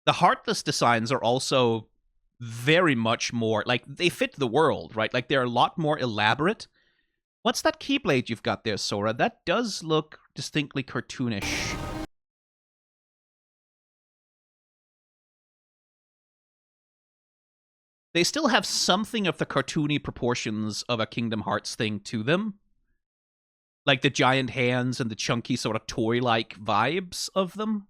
The Heartless designs are also very much more, like, they fit the world, right? Like, they're a lot more elaborate. What's that Keyblade you've got there, Sora? That does look distinctly cartoonish. They still have something of the cartoony proportions of a Kingdom Hearts thing to them. Like the giant hands and the chunky sort of toy-like vibes of them.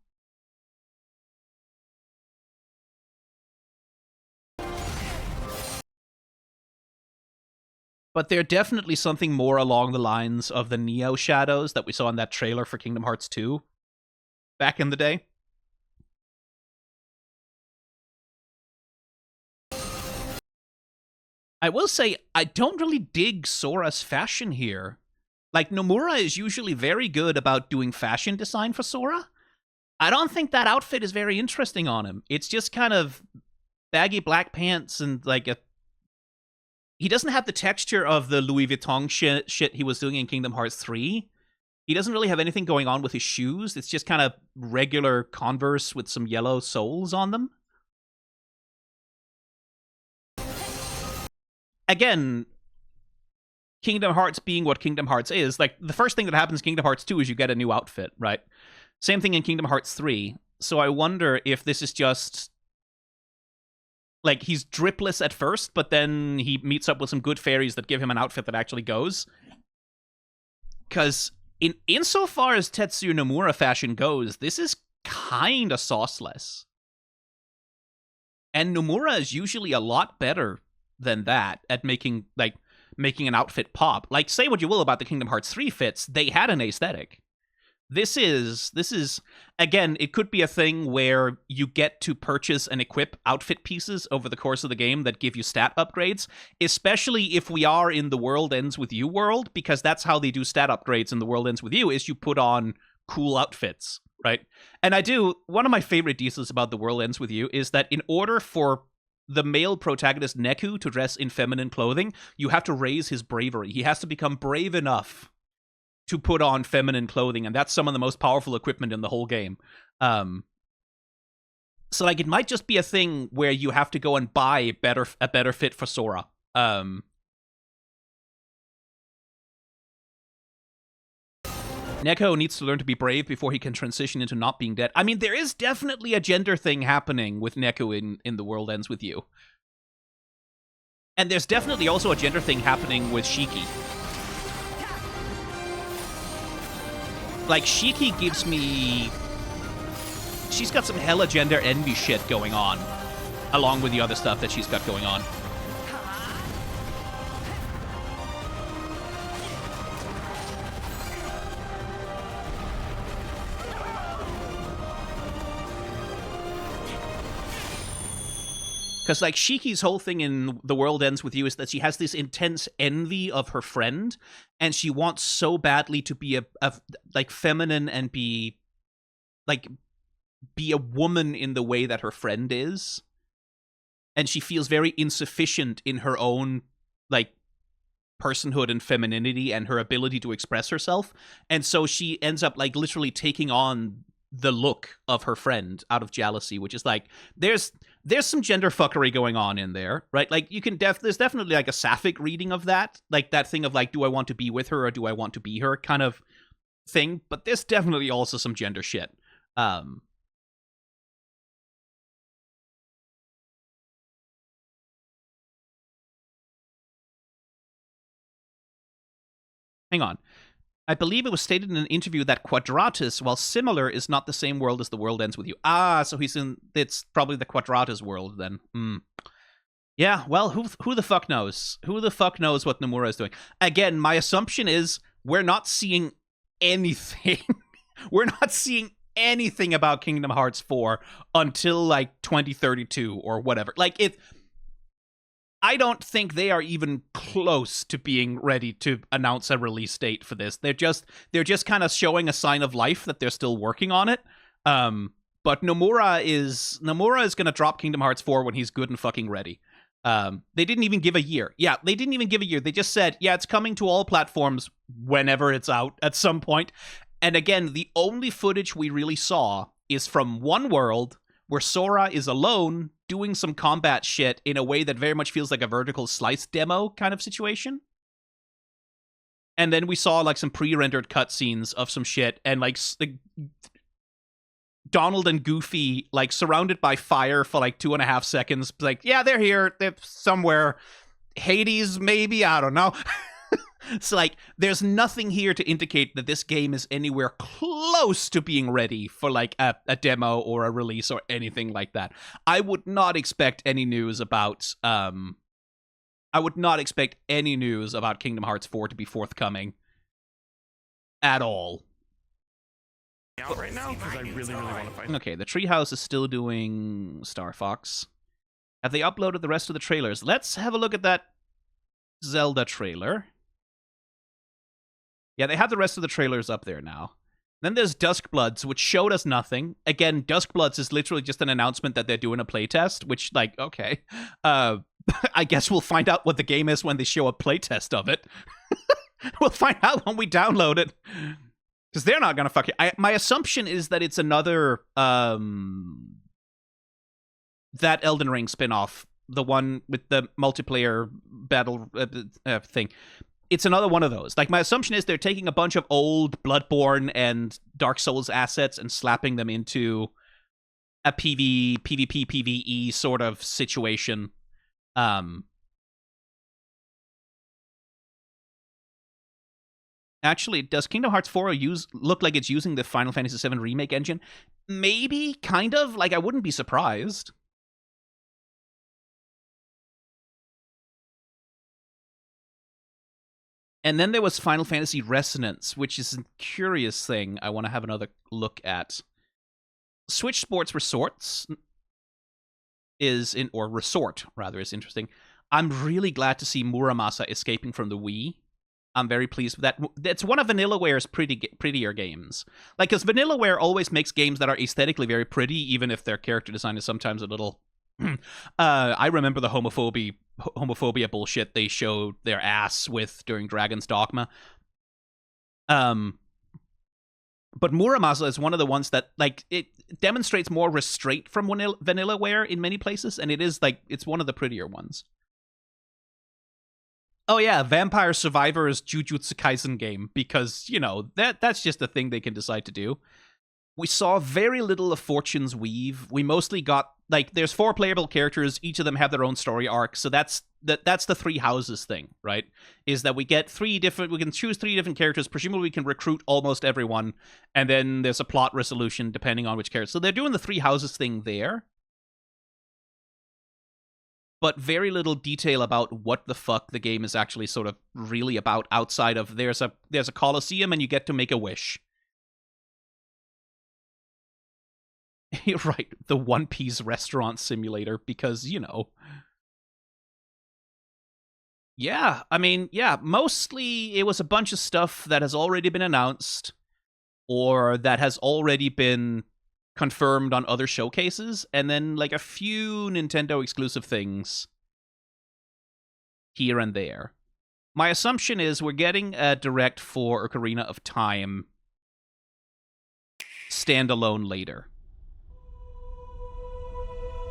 But they're definitely something more along the lines of the Neo shadows that we saw in that trailer for Kingdom Hearts 2 back in the day. I will say, I don't really dig Sora's fashion here. Like, Nomura is usually very good about doing fashion design for Sora. I don't think that outfit is very interesting on him. It's just kind of baggy black pants and like a. He doesn't have the texture of the Louis Vuitton shit he was doing in Kingdom Hearts 3. He doesn't really have anything going on with his shoes. It's just kind of regular Converse with some yellow soles on them. Again, Kingdom Hearts being what Kingdom Hearts is, like, the first thing that happens in Kingdom Hearts 2 is you get a new outfit, right? Same thing in Kingdom Hearts 3. So I wonder if this is just... Like, he's dripless at first, but then he meets up with some good fairies that give him an outfit that actually goes. Because insofar as Tetsuya Nomura fashion goes, this is kind of sauceless. And Nomura is usually a lot better than that at making an outfit pop. Like, say what you will about the Kingdom Hearts 3 fits, they had an aesthetic. This is again, it could be a thing where you get to purchase and equip outfit pieces over the course of the game that give you stat upgrades, especially if we are in the World Ends With You world, because that's how they do stat upgrades in the World Ends With You, is you put on cool outfits, right? And one of my favorite details about the World Ends With You is that in order for the male protagonist Neku to dress in feminine clothing, you have to raise his bravery. He has to become brave enough to put on feminine clothing, and that's some of the most powerful equipment in the whole game. So, like, it might just be a thing where you have to go and buy a better fit for Sora. Neko needs to learn to be brave before he can transition into not being dead. I mean, there is definitely a gender thing happening with Neku in The World Ends With You. And there's definitely also a gender thing happening with Shiki. Like, Shiki gives me... She's got some hella gender envy shit going on, along with the other stuff that she's got going on. Because, like, Shiki's whole thing in The World Ends With You is that she has this intense envy of her friend, and she wants so badly to be like, feminine and be a woman in the way that her friend is. And she feels very insufficient in her own, like, personhood and femininity and her ability to express herself. And so she ends up, like, literally taking on the look of her friend out of jealousy, which is like, there's some gender fuckery going on in there, right? Like, you can there's definitely like a sapphic reading of that, like that thing of like, do I want to be with her or do I want to be her kind of thing, but there's definitely also some gender shit. Hang on. I believe it was stated in an interview that Quadratus, while similar, is not the same world as The World Ends With You. Ah, so it's probably the Quadratus world then. Yeah, well, who the fuck knows? Who the fuck knows what Nomura is doing? Again, my assumption is we're not seeing anything. We're not seeing anything about Kingdom Hearts 4 until, like, 2032 or whatever. Like, I don't think they are even close to being ready to announce a release date for this. They're just kind of showing a sign of life that they're still working on it. But Nomura is going to drop Kingdom Hearts 4 when he's good and fucking ready. They didn't even give a year. Yeah, they didn't even give a year. They just said, yeah, it's coming to all platforms whenever it's out at some point. And again, the only footage we really saw is from one world where Sora is alone doing some combat shit in a way that very much feels like a vertical slice demo kind of situation. And then we saw, like, some pre-rendered cutscenes of some shit, and, like, Donald and Goofy, like, surrounded by fire for, like, 2.5 seconds. Like, yeah, they're here. They're somewhere. Hades, maybe? I don't know. So, like, there's nothing here to indicate that this game is anywhere close to being ready for, like, a demo or a release or anything like that. I would not expect any news about, Kingdom Hearts 4 to be forthcoming at all. Out right now because I really want to fight. Okay, the Treehouse is still doing Star Fox. Have they uploaded the rest of the trailers? Let's have a look at that Zelda trailer. Yeah, they have the rest of the trailers up there now. Then there's Duskbloods, which showed us nothing. Again, Duskbloods is literally just an announcement that they're doing a playtest, which, like, okay. I guess we'll find out what the game is when they show a playtest of it. We'll find out when we download it. Because they're not going to fuck it. My assumption is that it's another, that Elden Ring spin-off. The one with the multiplayer battle thing. It's another one of those. Like, my assumption is they're taking a bunch of old Bloodborne and Dark Souls assets and slapping them into a PvP, PvE sort of situation. Actually, does Kingdom Hearts 4 look like it's using the Final Fantasy VII Remake engine? Maybe, kind of. Like, I wouldn't be surprised. And then there was Final Fantasy Resonance, which is a curious thing I want to have another look at. Switch Sports Resorts Resort, rather, is interesting. I'm really glad to see Muramasa escaping from the Wii. I'm very pleased with that. It's one of Vanillaware's prettier games. Like, because Vanillaware always makes games that are aesthetically very pretty, even if their character design is sometimes a little... I remember the homophobia bullshit they showed their ass with during Dragon's Dogma. But Muramasa is one of the ones that, like, it demonstrates more restraint from Vanillaware in many places, and it is, like, it's one of the prettier ones. Oh yeah, Vampire Survivors Jujutsu Kaisen game, because, you know, that's just a thing they can decide to do. We saw very little of Fortune's Weave. We mostly got, like, there's 4 playable characters, each of them have their own story arc, so that's the 3 houses thing, right? Is that we get we can choose 3 different characters, presumably we can recruit almost everyone, and then there's a plot resolution depending on which character. So they're doing the 3 houses thing there. But very little detail about what the fuck the game is actually sort of really about outside of there's a Colosseum and you get to make a wish. You're right, the One Piece restaurant simulator, because, you know. Yeah, I mean, yeah, mostly it was a bunch of stuff that has already been announced or that has already been confirmed on other showcases, and then, like, a few Nintendo exclusive things here and there. My assumption is we're getting a direct for Ocarina of Time standalone later.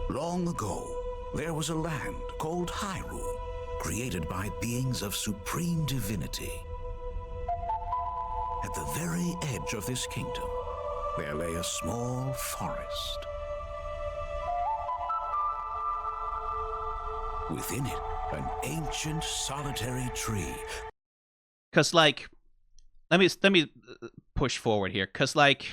Long ago, there was a land called Hyrule, created by beings of supreme divinity. At the very edge of this kingdom, there lay a small forest. Within it, an ancient solitary tree. Cause, like, let me push forward here. Cause, like,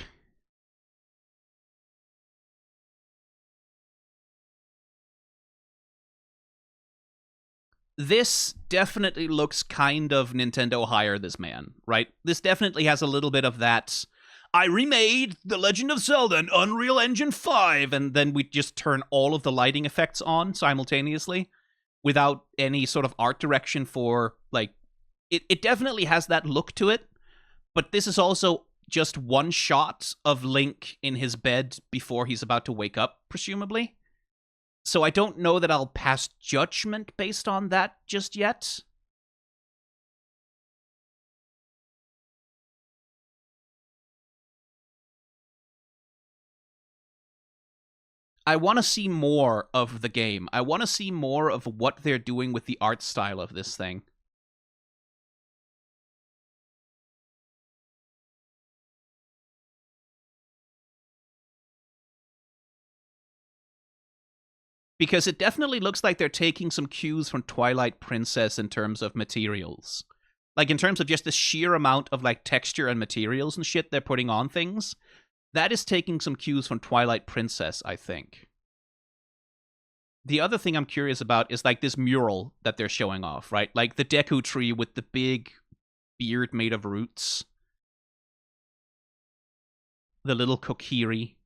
this definitely looks kind of Nintendo hire this man, right? This definitely has a little bit of that. I remade The Legend of Zelda in Unreal Engine 5, and then we just turn all of the lighting effects on simultaneously without any sort of art direction for, like, it definitely has that look to it, but this is also just one shot of Link in his bed before he's about to wake up, presumably. So I don't know that I'll pass judgment based on that just yet. I want to see more of the game. I want to see more of what they're doing with the art style of this thing. Because it definitely looks like they're taking some cues from Twilight Princess in terms of materials. Like, in terms of just the sheer amount of, like, texture and materials and shit they're putting on things. That is taking some cues from Twilight Princess, I think. The other thing I'm curious about is, like, this mural that they're showing off, right? Like, the Deku tree with the big beard made of roots. The little Kokiri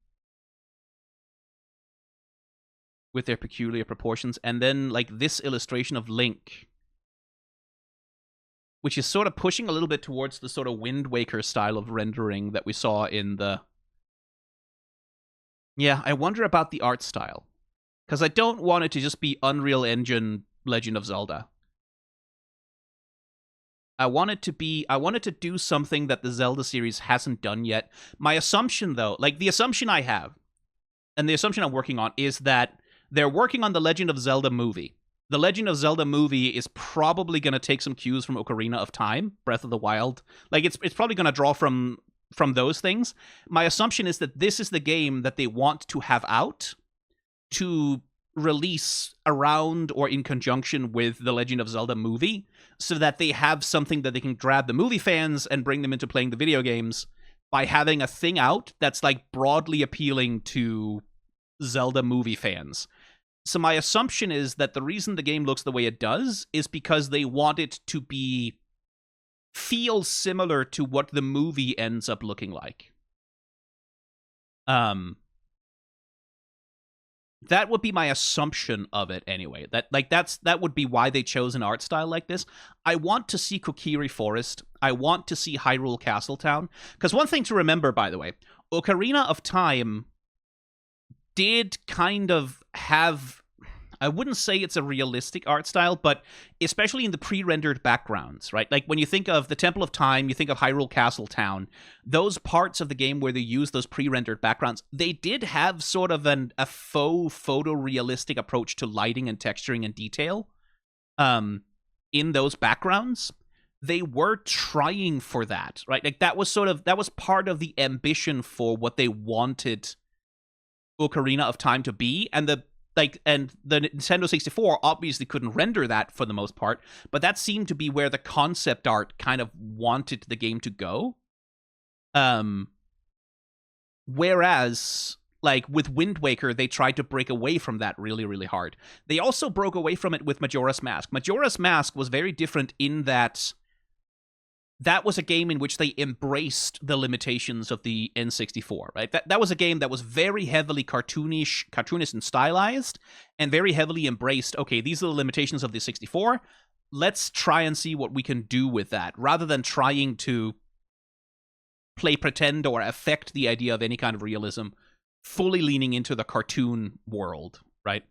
with their peculiar proportions. And then, like, this illustration of Link which is sort of pushing a little bit towards the sort of Wind Waker style of rendering that we saw in the... Yeah, I wonder about the art style. Because I don't want it to just be Unreal Engine Legend of Zelda. I want it to do something that the Zelda series hasn't done yet. My assumption, though, like the assumption I have, and the assumption I'm working on, is that they're working on the Legend of Zelda movie. The Legend of Zelda movie is probably going to take some cues from Ocarina of Time, Breath of the Wild. Like, it's probably going to draw from those things. My assumption is that this is the game that they want to have out to release around or in conjunction with the Legend of Zelda movie, so that they have something that they can grab the movie fans and bring them into playing the video games by having a thing out that's like broadly appealing to Zelda movie fans. So my assumption is that the reason the game looks the way it does is because they want it to feel similar to what the movie ends up looking like. That would be my assumption of it anyway. That would be why they chose an art style like this. I want to see Kokiri Forest. I want to see Hyrule Castletown. Because one thing to remember, by the way, Ocarina of Time did kind of have... I wouldn't say it's a realistic art style, but especially in the pre-rendered backgrounds, right? Like, when you think of the Temple of Time, you think of Hyrule Castletown, those parts of the game where they use those pre-rendered backgrounds, they did have sort of a faux photorealistic approach to lighting and texturing and detail in those backgrounds. They were trying for that, right? Like, that was part of the ambition for what they wanted Ocarina of Time to be, and the Nintendo 64 obviously couldn't render that for the most part, but that seemed to be where the concept art kind of wanted the game to go. Whereas, like, with Wind Waker, they tried to break away from that really, really hard. They also broke away from it with Majora's Mask. Majora's Mask was very different in that was a game in which they embraced the limitations of the N64, right? That was a game that was very heavily cartoonish and stylized, and very heavily embraced, okay, these are the limitations of the 64, let's try and see what we can do with that, rather than trying to play pretend or affect the idea of any kind of realism, fully leaning into the cartoon world, right?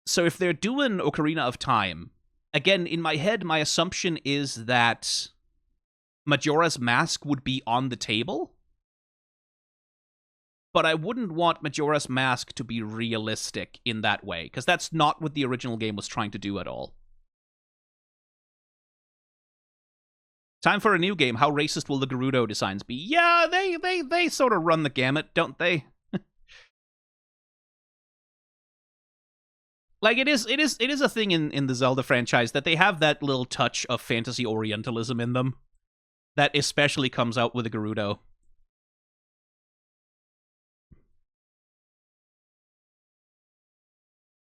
So if they're doing Ocarina of Time, again, in my head, my assumption is that Majora's Mask would be on the table, but I wouldn't want Majora's Mask to be realistic in that way, because that's not what the original game was trying to do at all. Time for a new game. How racist will the Gerudo designs be? Yeah, they sort of run the gamut, don't they? Like, it is a thing in the Zelda franchise that they have that little touch of fantasy Orientalism in them that especially comes out with the Gerudo.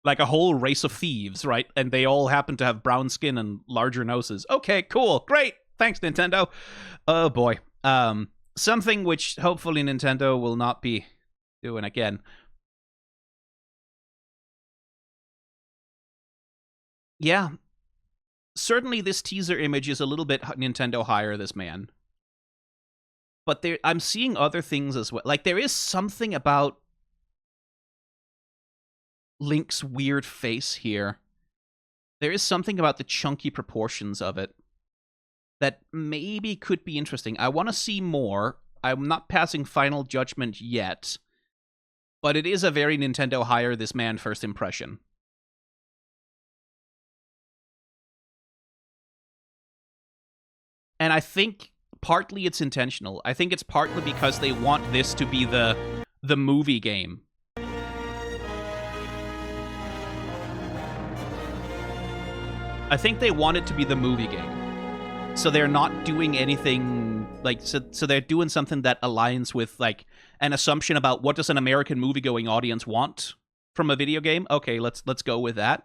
Like a whole race of thieves, right? And they all happen to have brown skin and larger noses. Okay, cool, great, thanks, Nintendo. Oh boy. Something which hopefully Nintendo will not be doing again. Yeah, certainly this teaser image is a little bit Nintendo hire this man. But I'm seeing other things as well. Like, there is something about Link's weird face here. There is something about the chunky proportions of it that maybe could be interesting. I want to see more. I'm not passing final judgment yet, but it is a very Nintendo hire this man first impression. And I think partly it's intentional. I think it's partly because they want this to be the movie game. I think they want it to be the movie game. So they're not doing anything like so they're doing something that aligns with like an assumption about what does an American movie-going audience want from a video game? Okay, let's go with that.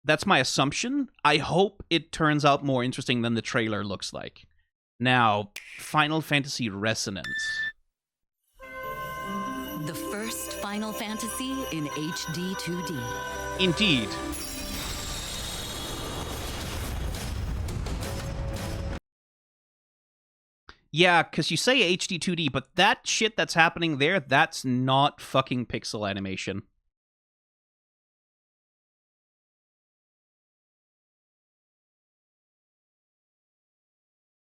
That's my assumption. I hope it turns out more interesting than the trailer looks like. Now, Final Fantasy Resonance. The first Final Fantasy in HD 2D. Indeed. Yeah, because you say HD 2D, but that shit that's happening there, that's not fucking pixel animation.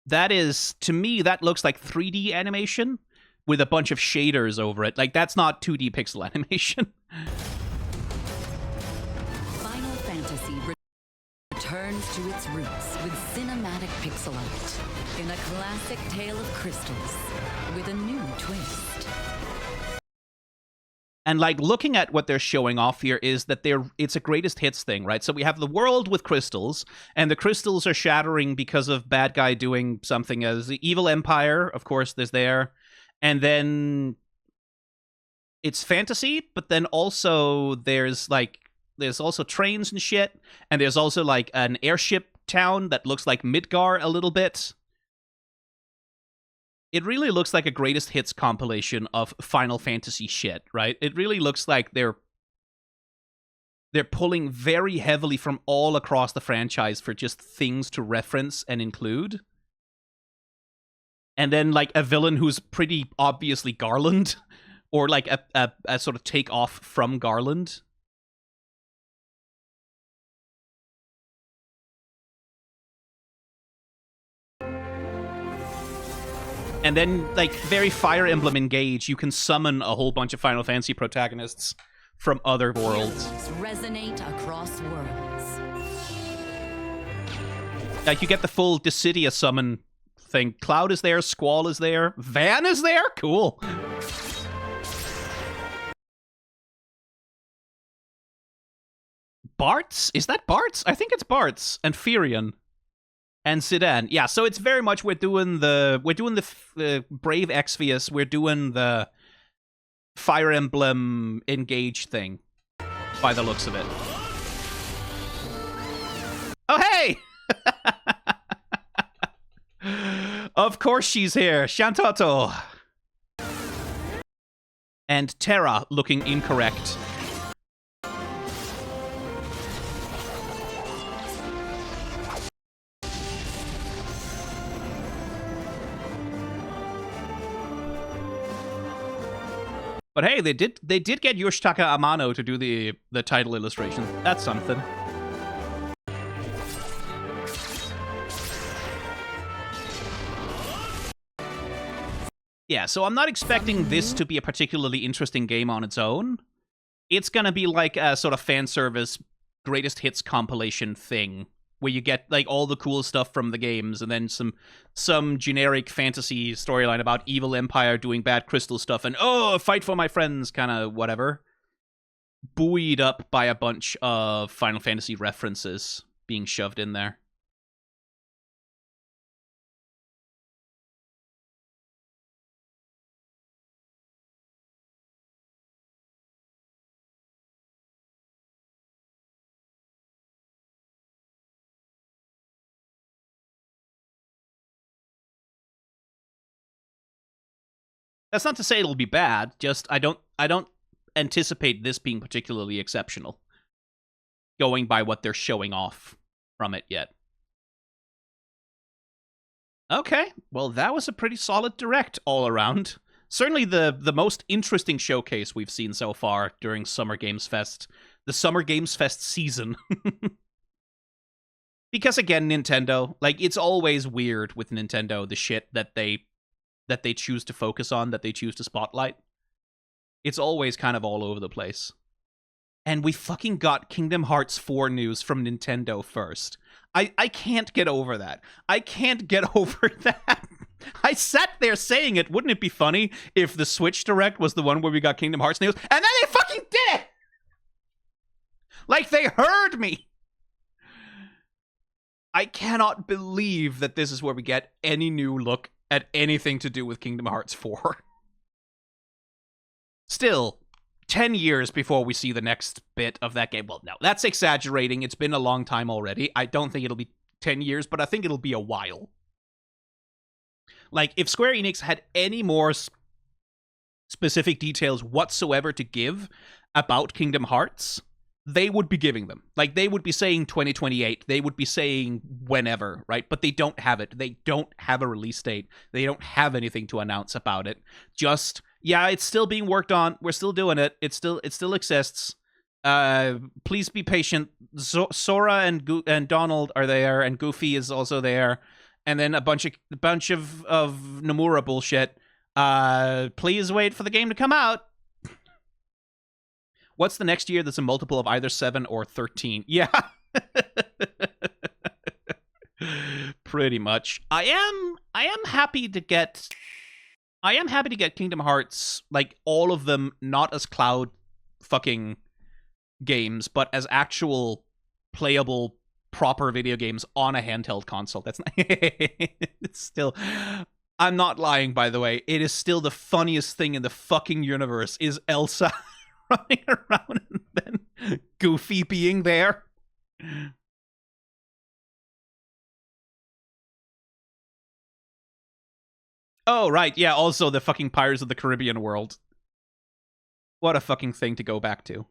That is, to me, that looks like 3D animation with a bunch of shaders over it. Like, that's not 2D pixel animation. Final Fantasy returns to its roots with cinematic pixel art in a classic tale of crystals with a new twist. And, like, looking at what they're showing off here is that it's a greatest hits thing, right? So we have the world with crystals, and the crystals are shattering because of bad guy doing something as the evil empire, of course, there's there. And then it's fantasy, but then also there's also trains and shit, and there's also, like, an airship town that looks like Midgar a little bit. It really looks like a greatest hits compilation of Final Fantasy shit, right? It really looks like they're pulling very heavily from all across the franchise for just things to reference and include. And then, like, a villain who's pretty obviously Garland, or like a sort of take off from Garland. And then, like, very Fire Emblem Engage, you can summon a whole bunch of Final Fantasy protagonists from other worlds. Resonate across worlds. Like, you get the full Dissidia summon thing. Cloud is there, Squall is there, Van is there? Cool. Bartz? Is that Bartz? I think it's Bartz. And Firion. And Zidane. Yeah, so it's very much we're doing the Brave Exvius, we're doing the Fire Emblem Engage thing, by the looks of it. Oh, hey! Of course she's here. Shantato. And Terra looking incorrect. But hey, they did get Yoshitaka Amano to do the title illustration. That's something. Yeah, so I'm not expecting this to be a particularly interesting game on its own. It's gonna be like a sort of fan service greatest hits compilation thing, where you get like all the cool stuff from the games, and then some generic fantasy storyline about evil empire doing bad crystal stuff, and oh, fight for my friends, kind of whatever. Buoyed up by a bunch of Final Fantasy references being shoved in there. That's not to say it'll be bad, just I don't anticipate this being particularly exceptional, going by what they're showing off from it yet. Okay, well, that was a pretty solid direct all around. Certainly the most interesting showcase we've seen so far during Summer Games Fest, the Summer Games Fest season. Because again, Nintendo, like, it's always weird with Nintendo, the shit that they choose to focus on, that they choose to spotlight. It's always kind of all over the place. And we fucking got Kingdom Hearts 4 news from Nintendo first. I can't get over that. I can't get over that. I sat there saying it. Wouldn't it be funny if the Switch Direct was the one where we got Kingdom Hearts news, and then they fucking did it! Like, they heard me! I cannot believe that this is where we get any new look at anything to do with Kingdom Hearts 4. Still, 10 years before we see the next bit of that game. Well, no, that's exaggerating. It's been a long time already. I don't think it'll be 10 years, but I think it'll be a while. Like, if Square Enix had any more specific details whatsoever to give about Kingdom Hearts, they would be giving them. Like, they would be saying 2028. They would be saying whenever, right? But they don't have it. They don't have a release date. They don't have anything to announce about it. Just, yeah, it's still being worked on. We're still doing it. It still exists. Please be patient. Sora and Donald are there, and Goofy is also there, and then a bunch of Nomura bullshit. Please wait for the game to come out. What's the next year that's a multiple of either 7 or 13? Yeah. Pretty much. I am happy to get Kingdom Hearts, like, all of them, not as cloud fucking games, but as actual playable proper video games on a handheld console. That's not it's still, I'm not lying, by the way. It is still the funniest thing in the fucking universe is Elsa running around and then Goofy being there. Oh, right. Yeah, also the fucking Pirates of the Caribbean world. What a fucking thing to go back to.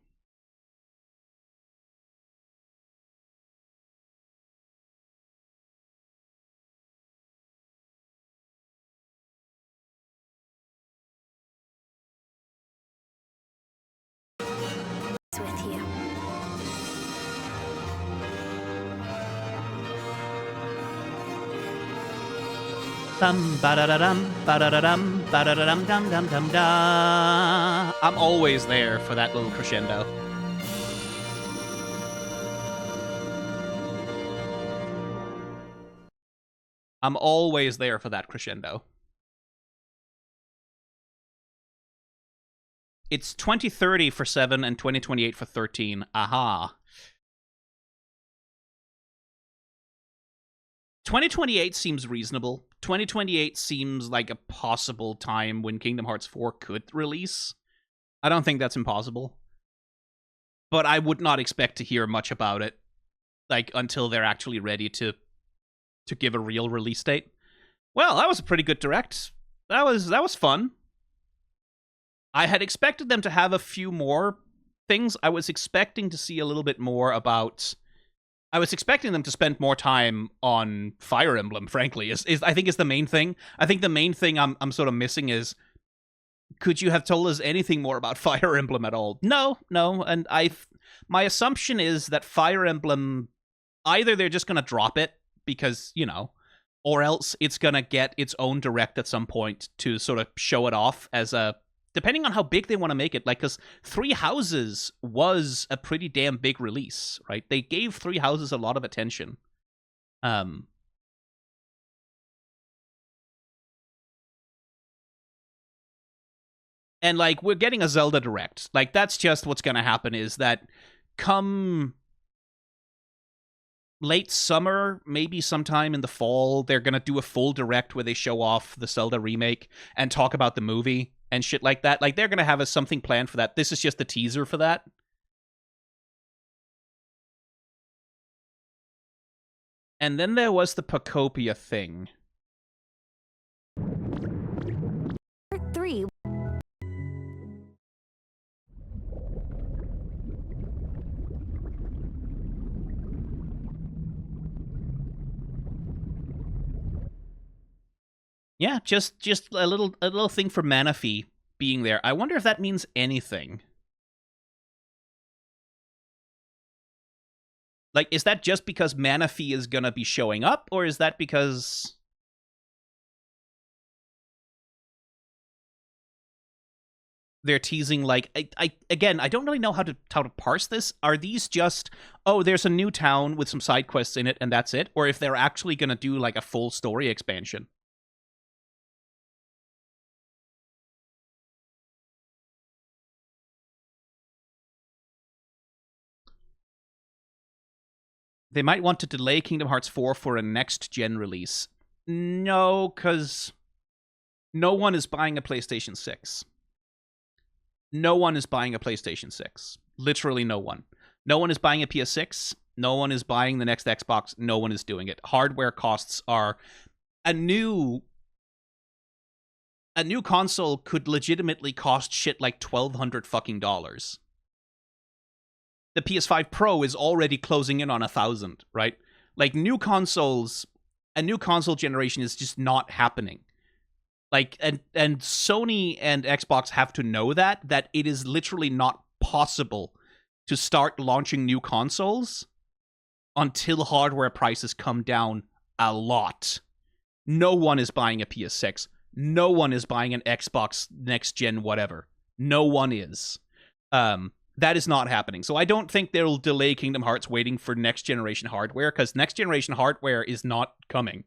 With you. Bum ba-da-da-dum, ba-da-da-dum, ba-da-da-dum, dum dum dum da. I'm always there for that little crescendo. I'm always there for that crescendo. It's 2030 for 7 and 2028 for 13. Aha. 2028 seems reasonable. 2028 seems like a possible time when Kingdom Hearts 4 could release. I don't think that's impossible. But I would not expect to hear much about it, like, until they're actually ready to give a real release date. Well, that was a pretty good direct. That was fun. I had expected them to have a few more things. I was expecting to see a little bit more about... I was expecting them to spend more time on Fire Emblem, frankly, is I think is the main thing. I think the main thing I'm sort of missing is, could you have told us anything more about Fire Emblem at all? No, and my assumption is that Fire Emblem, either they're just going to drop it because, you know, or else it's going to get its own direct at some point to sort of show it off as a, depending on how big they want to make it, like, because Three Houses was a pretty damn big release, right? They gave Three Houses a lot of attention. And, like, we're getting a Zelda Direct. Like, that's just what's going to happen, is that come late summer, maybe sometime in the fall, they're going to do a full Direct where they show off the Zelda remake and talk about the movie and shit like that. Like, they're going to have something planned for that. This is just a teaser for that. And then there was the Pocopia thing. Part 3. Yeah, just a little thing for Manaphy being there. I wonder if that means anything. Like, is that just because Manaphy is gonna be showing up, or is that because they're teasing, like, again, I don't really know how to parse this. Are these just, oh, there's a new town with some side quests in it and that's it? Or if they're actually gonna do, like, a full story expansion? They might want to delay Kingdom Hearts 4 for a next-gen release. No, because no one is buying a PlayStation 6. No one is buying a PlayStation 6. Literally no one. No one is buying a PS6. No one is buying the next Xbox. No one is doing it. Hardware costs are... A new console could legitimately cost shit like $1,200 fucking dollars. the PS5 Pro is already closing in on 1,000, right? Like, new consoles, a new console generation is just not happening. Like, and Sony and Xbox have to know that it is literally not possible to start launching new consoles until hardware prices come down a lot. No one is buying a PS6. No one is buying an Xbox next gen whatever. No one is. That is not happening. So I don't think they'll delay Kingdom Hearts waiting for next generation hardware, because next generation hardware is not coming.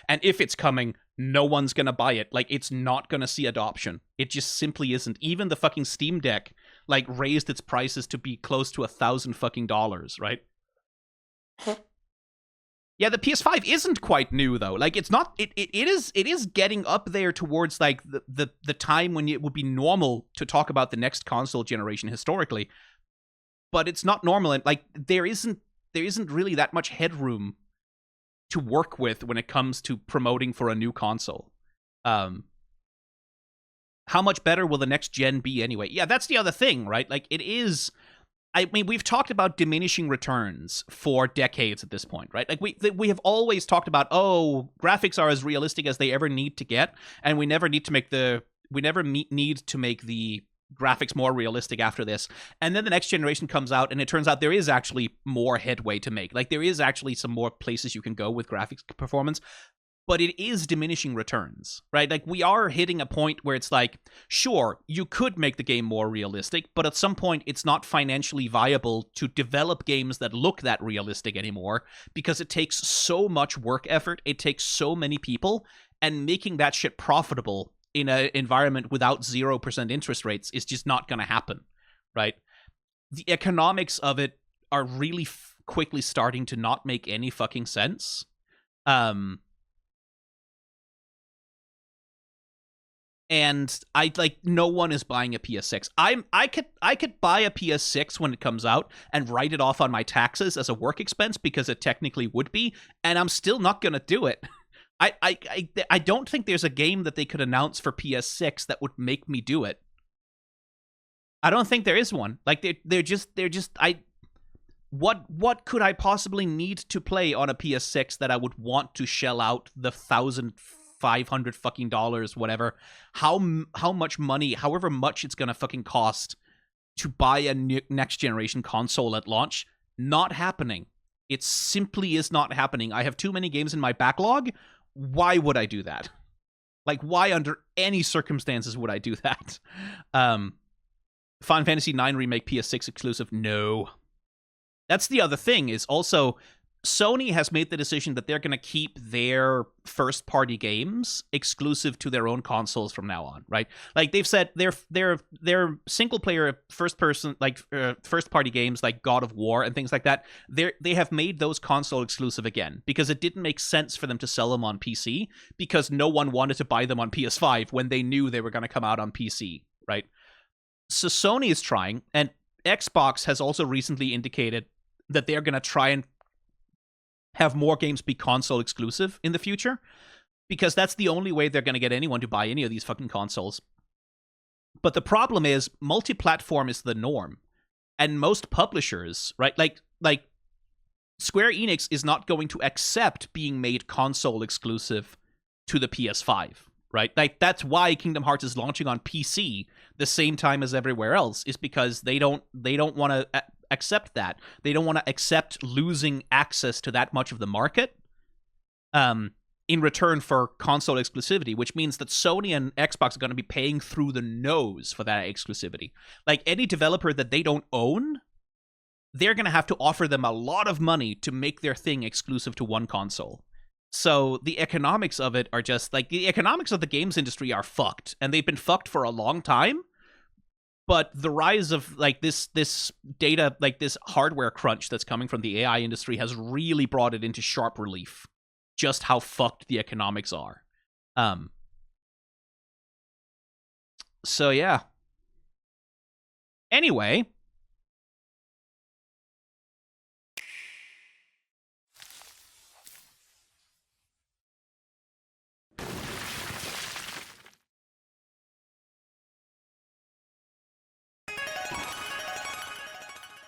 And if it's coming, no one's gonna buy it. Like, it's not gonna see adoption. It just simply isn't. Even the fucking Steam Deck, like, raised its prices to be close to $1,000, right? Yeah, the PS5 isn't quite new though. Like, it's not. It is getting up there towards like the time when it would be normal to talk about the next console generation historically, but it's not normal. And like, there isn't really that much headroom to work with when it comes to promoting for a new console. How much better will the next gen be anyway? Yeah, that's the other thing, right? Like, it is. I mean, we've talked about diminishing returns for decades at this point, right? Like, we have always talked about, oh, graphics are as realistic as they ever need to get, and we never need to make the graphics more realistic after this. And then the next generation comes out, and it turns out there is actually more headway to make. Like, there is actually some more places you can go with graphics performance. But it is diminishing returns, right? Like, we are hitting a point where it's like, sure, you could make the game more realistic, but at some point it's not financially viable to develop games that look that realistic anymore, because it takes so much work effort, it takes so many people, and making that shit profitable in an environment without 0% interest rates is just not going to happen, right? The economics of it are really quickly starting to not make any fucking sense. And no one is buying a PS6. I could buy a PS6 when it comes out and write it off on my taxes as a work expense, because it technically would be, and I'm still not gonna do it. I don't think there's a game that they could announce for PS6 that would make me do it. I don't think there is one. Like, what could I possibly need to play on a PS6 that I would want to shell out the $1,500 whatever, how much money, however much it's gonna fucking cost to buy a next generation console at launch? Not happening. It simply is not happening. I have too many games in my backlog. Why would I do that? Like, why under any circumstances would I do that? Final Fantasy IX Remake PS6 exclusive? No. That's the other thing, is also Sony has made the decision that they're going to keep their first-party games exclusive to their own consoles from now on, right? Like, they've said their single-player first-person, like first-party games like God of War and things like that, they have made those console exclusive again, because it didn't make sense for them to sell them on PC, because no one wanted to buy them on PS5 when they knew they were going to come out on PC, right? So Sony is trying, and Xbox has also recently indicated that they're going to try and have more games be console exclusive in the future, because that's the only way they're going to get anyone to buy any of these fucking consoles. But the problem is, multi-platform is the norm, and most publishers, right, like Square Enix is not going to accept being made console exclusive to the PS5, right? Like, that's why Kingdom Hearts is launching on PC the same time as everywhere else, is because they don't want to accept that. They don't want to accept losing access to that much of the market in return for console exclusivity, which means that Sony and Xbox are going to be paying through the nose for that exclusivity. Like, any developer that they don't own, they're going to have to offer them a lot of money to make their thing exclusive to one console. So the economics of it are just, like, the economics of the games industry are fucked, and they've been fucked for a long time. But the rise of, like, this data, like, this hardware crunch that's coming from the AI industry has really brought it into sharp relief just how fucked the economics are. So, yeah. Anyway.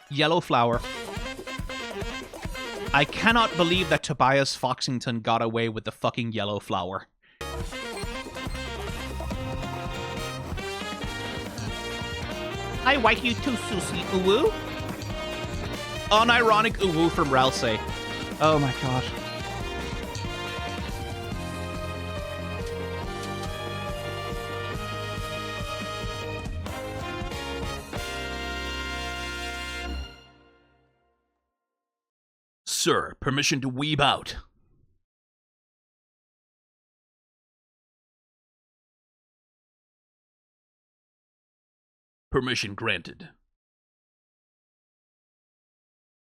Yellow flower. I cannot believe that Tobias Foxington got away with the fucking yellow flower. I like you too, Susie. Uwu? Unironic uwu from Ralsei. Oh my god. Sir, permission to weeb out. Permission granted.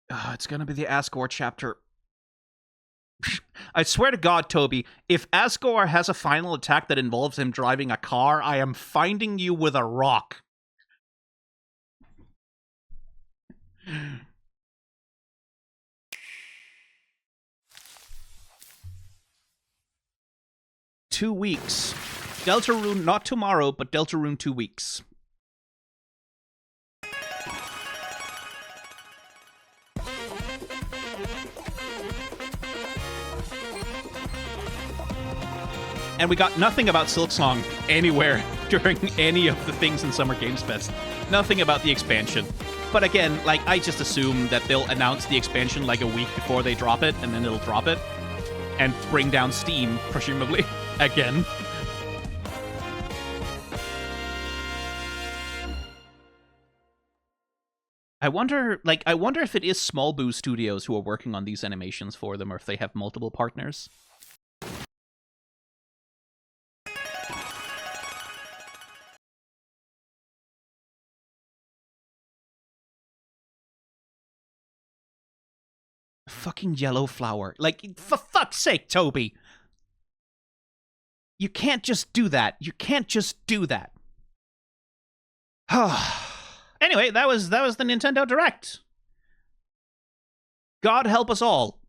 It's gonna be the Asgore chapter. I swear to God, Toby, if Asgore has a final attack that involves him driving a car, I am finding you with a rock. Two weeks. Deltarune, not tomorrow, but Deltarune 2 weeks. And we got nothing about Silksong anywhere during any of the things in Summer Games Fest. Nothing about the expansion. But again, like, I just assume that they'll announce the expansion like a week before they drop it, and then it'll drop it. And bring down Steam, presumably, again. I wonder if it is Small Boo Studios who are working on these animations for them, or if they have multiple partners. Fucking yellow flower. Like, for fuck's sake, Toby! You can't just do that. You can't just do that. Anyway, that was the Nintendo Direct. God help us all.